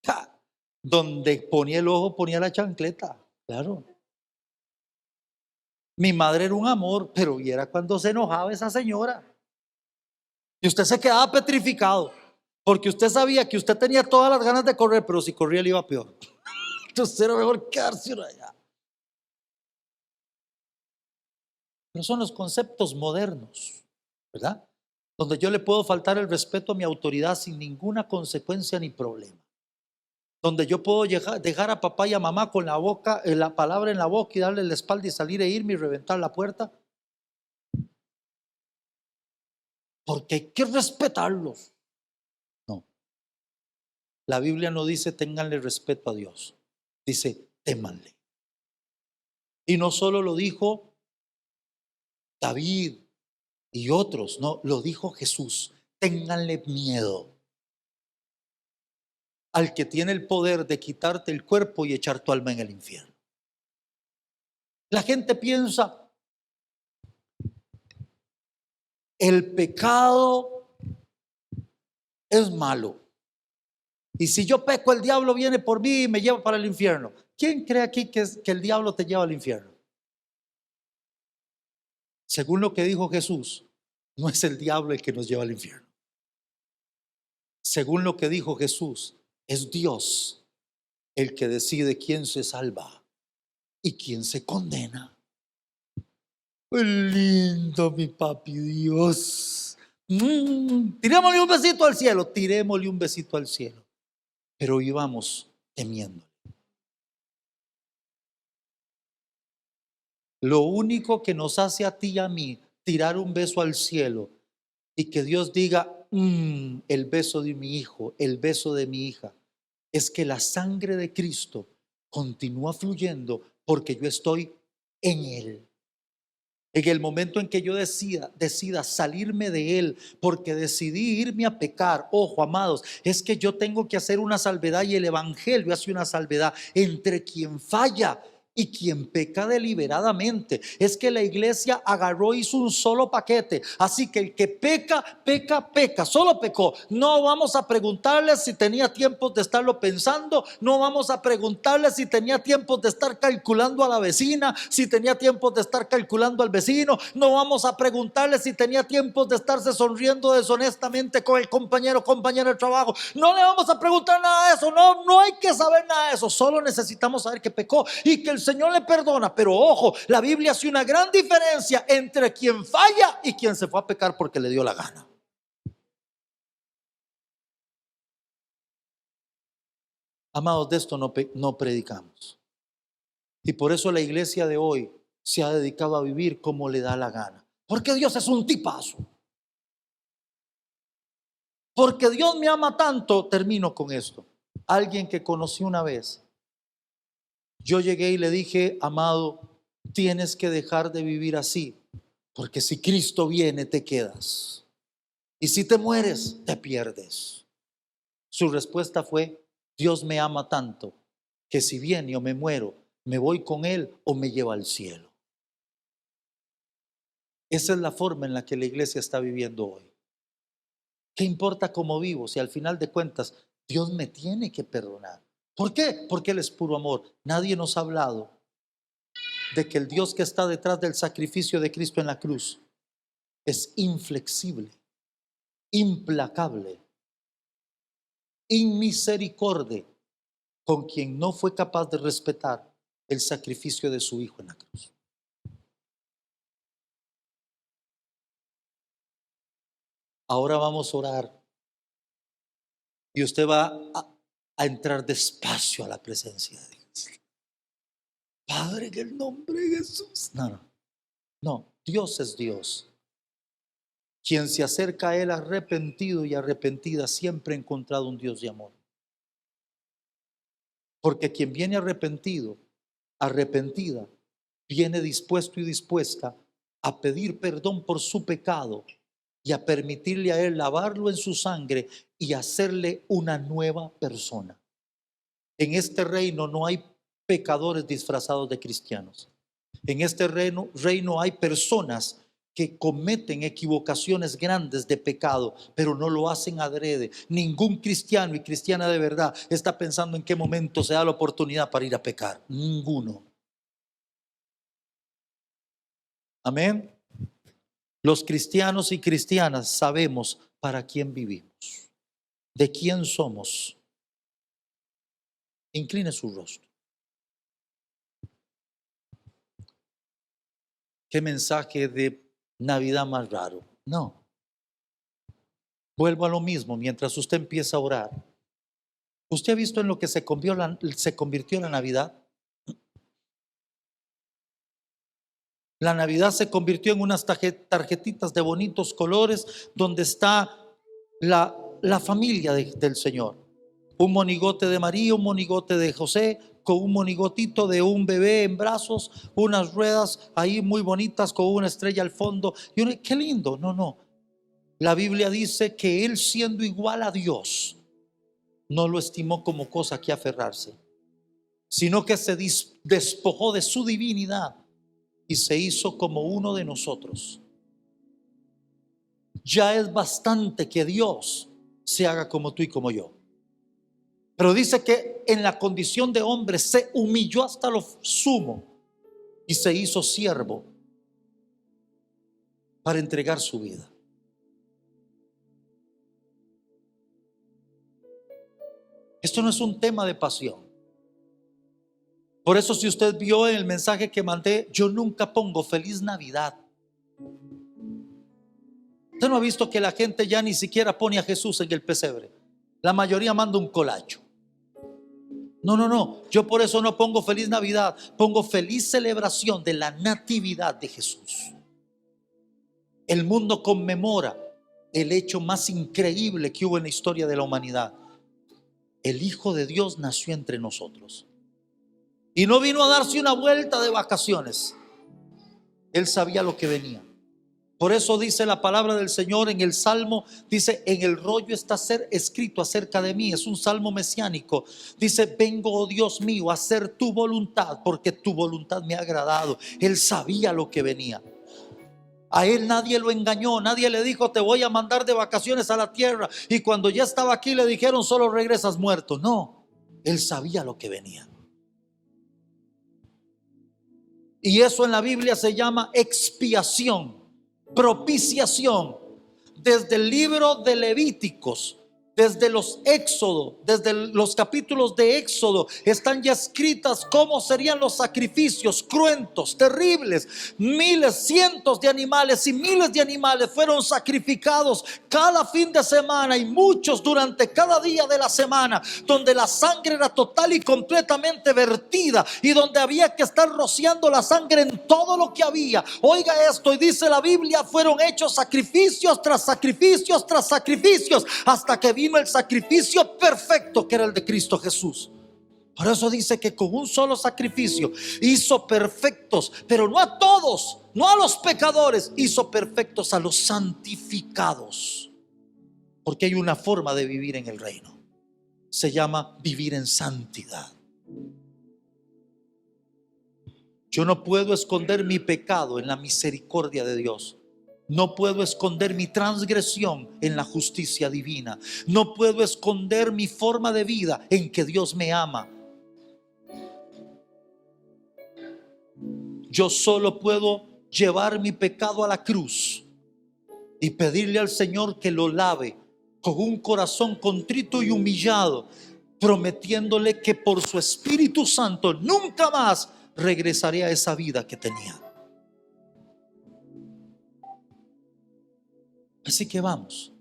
¡Ja! Donde ponía el ojo ponía la chancleta. Claro. Mi madre era un amor, pero viera cuando se enojaba esa señora. Y usted se quedaba petrificado, porque usted sabía que usted tenía todas las ganas de correr, pero si corría le iba peor. Entonces era mejor quedarse allá. Pero son los conceptos modernos, ¿verdad? Donde yo le puedo faltar el respeto a mi autoridad sin ninguna consecuencia ni problema. Donde yo puedo dejar a papá y a mamá con la boca, la palabra en la boca, y darle la espalda y salir e irme y reventar la puerta. Porque hay que respetarlos. No, la Biblia no dice ténganle respeto a Dios, dice témanle. Y no solo lo dijo David, Y otros, no, lo dijo Jesús, ténganle miedo al que tiene el poder de quitarte el cuerpo y echar tu alma en el infierno. La gente piensa, el pecado es malo. Y si yo peco, el diablo viene por mí y me lleva para el infierno. ¿Quién cree aquí que el diablo te lleva al infierno? Según lo que dijo Jesús, no es el diablo el que nos lleva al infierno. Según lo que dijo Jesús, es Dios el que decide quién se salva y quién se condena. ¡Qué lindo, mi papi Dios! Tirémosle un besito al cielo, tirémosle un besito al cielo. Pero íbamos temiendo. Lo único que nos hace a ti y a mí tirar un beso al cielo y que Dios diga, el beso de mi hijo, el beso de mi hija, es que la sangre de Cristo continúa fluyendo porque yo estoy en Él. En el momento en que yo decida salirme de Él, porque decidí irme a pecar, ojo amados, es que yo tengo que hacer una salvedad y el Evangelio hace una salvedad entre quien falla y quien peca deliberadamente. Es que la iglesia agarró, hizo un solo paquete. Así que el que peca, solo pecó. No vamos a preguntarle si tenía tiempo de estarlo pensando. No vamos a preguntarle si tenía tiempo de estar calculando a la vecina, si tenía tiempo de estar calculando al vecino. No vamos a preguntarle si tenía tiempo de estarse sonriendo deshonestamente con el compañero de trabajo. No le vamos a preguntar nada de eso. No hay que saber nada de eso. Solo necesitamos saber que pecó y que el Señor le perdona. Pero ojo, la Biblia hace una gran diferencia entre quien falla y quien se fue a pecar porque le dio la gana. Amados, de esto no predicamos. Y por eso la iglesia de hoy se ha dedicado a vivir como le da la gana. Porque Dios es un tipazo. Porque Dios me ama tanto, termino con esto. Alguien que conocí una vez, yo llegué y le dije, amado, tienes que dejar de vivir así, porque si Cristo viene te quedas, y si te mueres te pierdes. Su respuesta fue, Dios me ama tanto que si viene o me muero, me voy con Él o me lleva al cielo. Esa es la forma en la que la iglesia está viviendo hoy. ¿Qué importa cómo vivo si al final de cuentas Dios me tiene que perdonar? ¿Por qué? Porque Él es puro amor. Nadie nos ha hablado de que el Dios que está detrás del sacrificio de Cristo en la cruz es inflexible, implacable, inmisericordia con quien no fue capaz de respetar el sacrificio de su Hijo en la cruz. Ahora vamos a orar y usted va a entrar despacio a la presencia de Dios. Padre, en el nombre de Jesús. No, Dios es Dios. Quien se acerca a Él arrepentido y arrepentida siempre ha encontrado un Dios de amor. Porque quien viene arrepentido, arrepentida, viene dispuesto y dispuesta a pedir perdón por su pecado y a permitirle a Él lavarlo en su sangre y hacerle una nueva persona. En este reino no hay pecadores disfrazados de cristianos. En este reino hay personas que cometen equivocaciones grandes de pecado, pero no lo hacen adrede. Ningún cristiano y cristiana de verdad está pensando en qué momento se da la oportunidad para ir a pecar. Ninguno. Amén. Los cristianos y cristianas sabemos para quién vivimos, de quién somos. Incline su rostro. Qué mensaje de Navidad más raro. No. Vuelvo a lo mismo, mientras usted empieza a orar. ¿Usted ha visto en lo que se convirtió la Navidad? La Navidad se convirtió en unas tarjetitas de bonitos colores donde está la familia del Señor. Un monigote de María, un monigote de José, con un monigotito de un bebé en brazos, unas ruedas ahí muy bonitas con una estrella al fondo. Y uno, qué lindo. No, no. La Biblia dice que él, siendo igual a Dios, no lo estimó como cosa que aferrarse, sino que se despojó de su divinidad y se hizo como uno de nosotros. Ya es bastante que Dios se haga como tú y como yo. Pero dice que en la condición de hombre se humilló hasta lo sumo y se hizo siervo para entregar su vida. Esto no es un tema de pasión. Por eso, si usted vio en el mensaje que mandé, yo nunca pongo feliz Navidad. Usted no ha visto que la gente ya ni siquiera pone a Jesús en el pesebre. La mayoría manda un colacho. No, no, no. Yo por eso no pongo feliz Navidad. Pongo feliz celebración de la natividad de Jesús. El mundo conmemora el hecho más increíble que hubo en la historia de la humanidad. El Hijo de Dios nació entre nosotros. Y no vino a darse una vuelta de vacaciones. Él sabía lo que venía. Por eso dice la palabra del Señor en el Salmo, dice, en el rollo está ser escrito acerca de mí. Es un salmo mesiánico. Dice, vengo, oh Dios mío, a hacer tu voluntad, porque tu voluntad me ha agradado. Él sabía lo que venía. A él nadie lo engañó, nadie le dijo, te voy a mandar de vacaciones a la tierra. Y cuando ya estaba aquí le dijeron, solo regresas muerto. No, él sabía lo que venía. Y eso en la Biblia se llama expiación, propiciación. Desde el libro de Levíticos, desde los Éxodo, desde los capítulos de Éxodo, están ya escritas cómo serían los sacrificios cruentos, terribles. Miles, cientos de animales y miles de animales fueron sacrificados cada fin de semana, y muchos durante cada día de la semana, donde la sangre era total y completamente vertida, y donde había que estar rociando la sangre en todo lo que había. Oiga esto, y dice la Biblia, fueron hechos sacrificios tras sacrificios tras sacrificios, hasta que vino el sacrificio perfecto, que era el de Cristo Jesús. Por eso dice que con un solo sacrificio hizo perfectos, pero no a todos, no a los pecadores, hizo perfectos a los santificados. Porque hay una forma de vivir en el reino, se llama vivir en santidad. Yo no puedo esconder mi pecado en la misericordia de Dios. No puedo esconder mi transgresión en la justicia divina. No puedo esconder mi forma de vida en que Dios me ama. Yo solo puedo llevar mi pecado a la cruz y pedirle al Señor que lo lave con un corazón contrito y humillado, prometiéndole que por su Espíritu Santo nunca más regresaré a esa vida que tenía. Así que vamos.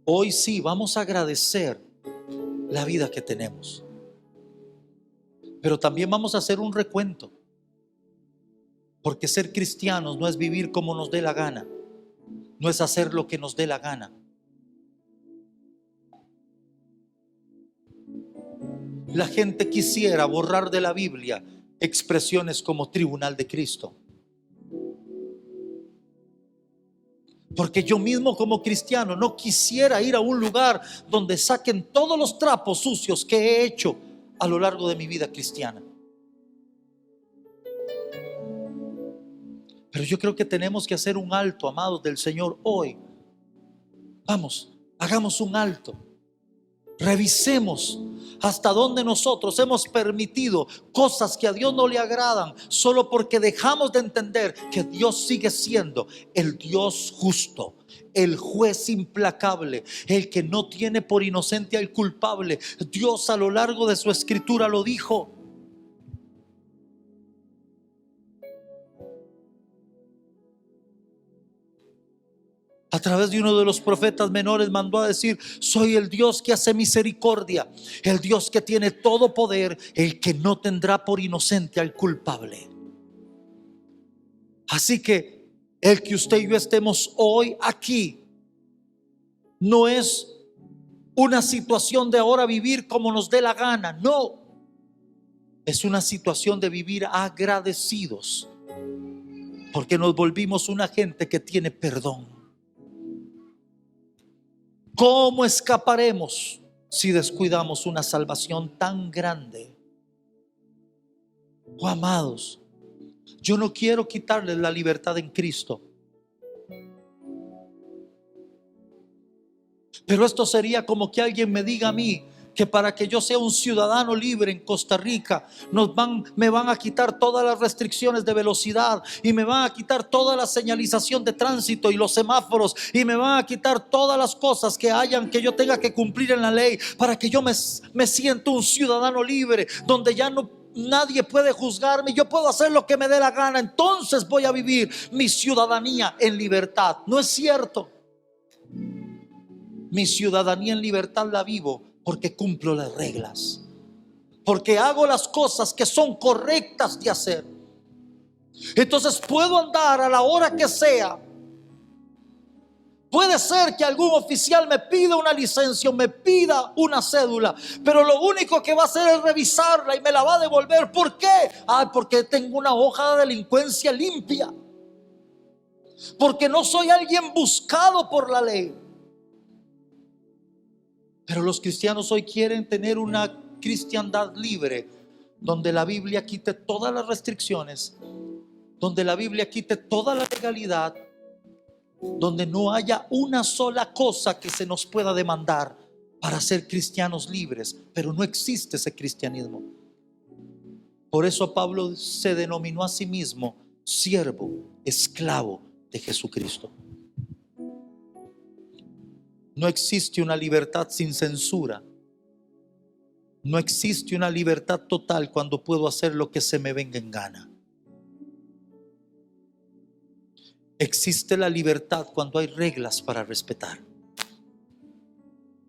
Hoy sí vamos a agradecer la vida que tenemos. Pero también vamos a hacer un recuento. Porque ser cristianos no es vivir como nos dé la gana. No es hacer lo que nos dé la gana. La gente quisiera borrar de la Biblia expresiones como tribunal de Cristo. Porque yo mismo como cristiano no quisiera ir a un lugar donde saquen todos los trapos sucios que he hecho a lo largo de mi vida cristiana. Pero yo creo que tenemos que hacer un alto, amados del Señor, hoy. Vamos, hagamos un alto. Revisemos hasta dónde nosotros hemos permitido cosas que a Dios no le agradan, solo porque dejamos de entender que Dios sigue siendo el Dios justo, el juez implacable, el que no tiene por inocente al culpable. Dios a lo largo de su escritura lo dijo. A través de uno de los profetas menores mandó a decir: soy el Dios que hace misericordia, el Dios que tiene todo poder, el que no tendrá por inocente al culpable. Así que el que usted y yo estemos hoy aquí no es una situación de ahora vivir como nos dé la gana, no. Es una situación de vivir agradecidos, porque nos volvimos una gente que tiene perdón. ¿Cómo escaparemos si descuidamos una salvación tan grande? Oh, amados, yo no quiero quitarles la libertad en Cristo, pero esto sería como que alguien me diga a mí que para que yo sea un ciudadano libre en Costa Rica me van a quitar todas las restricciones de velocidad, y me van a quitar toda la señalización de tránsito y los semáforos, y me van a quitar todas las cosas que hayan que yo tenga que cumplir en la ley, para que yo me sienta un ciudadano libre, donde ya nadie puede juzgarme, yo puedo hacer lo que me dé la gana. Entonces voy a vivir mi ciudadanía en libertad. No es cierto. Mi ciudadanía en libertad la vivo porque cumplo las reglas, porque hago las cosas que son correctas de hacer. Entonces puedo andar a la hora que sea. Puede ser que algún oficial me pida una licencia o me pida una cédula, pero lo único que va a hacer es revisarla y me la va a devolver. ¿Por qué? Porque tengo una hoja de delincuencia limpia, porque no soy alguien buscado por la ley. Pero los cristianos hoy quieren tener una cristiandad libre, donde la Biblia quite todas las restricciones, donde la Biblia quite toda la legalidad, donde no haya una sola cosa que se nos pueda demandar para ser cristianos libres. Pero no existe ese cristianismo. Por eso Pablo se denominó a sí mismo siervo, esclavo de Jesucristo. No existe una libertad sin censura. No existe una libertad total cuando puedo hacer lo que se me venga en gana. Existe la libertad cuando hay reglas para respetar,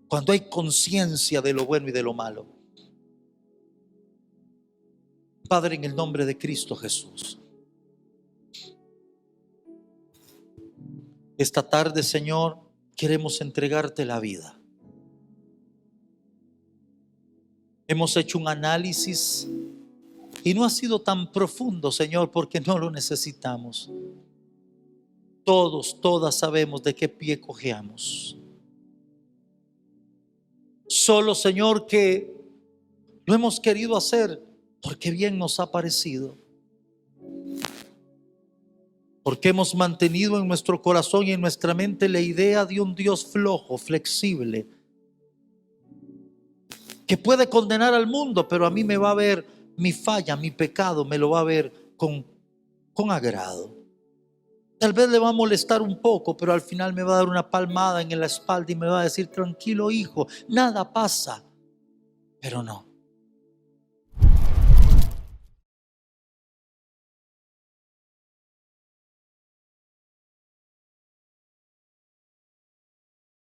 cuando hay conciencia de lo bueno y de lo malo. Padre, en el nombre de Cristo Jesús, esta tarde, Señor, queremos entregarte la vida. Hemos hecho un análisis y no ha sido tan profundo, Señor, porque no lo necesitamos. Todas sabemos de qué pie cojeamos. Solo, Señor, que lo hemos querido hacer porque bien nos ha parecido, porque hemos mantenido en nuestro corazón y en nuestra mente la idea de un Dios flojo, flexible, que puede condenar al mundo, pero a mí me va a ver mi falla, mi pecado, me lo va a ver con agrado. Tal vez le va a molestar un poco, pero al final me va a dar una palmada en la espalda y me va a decir: tranquilo, hijo, nada pasa. Pero no.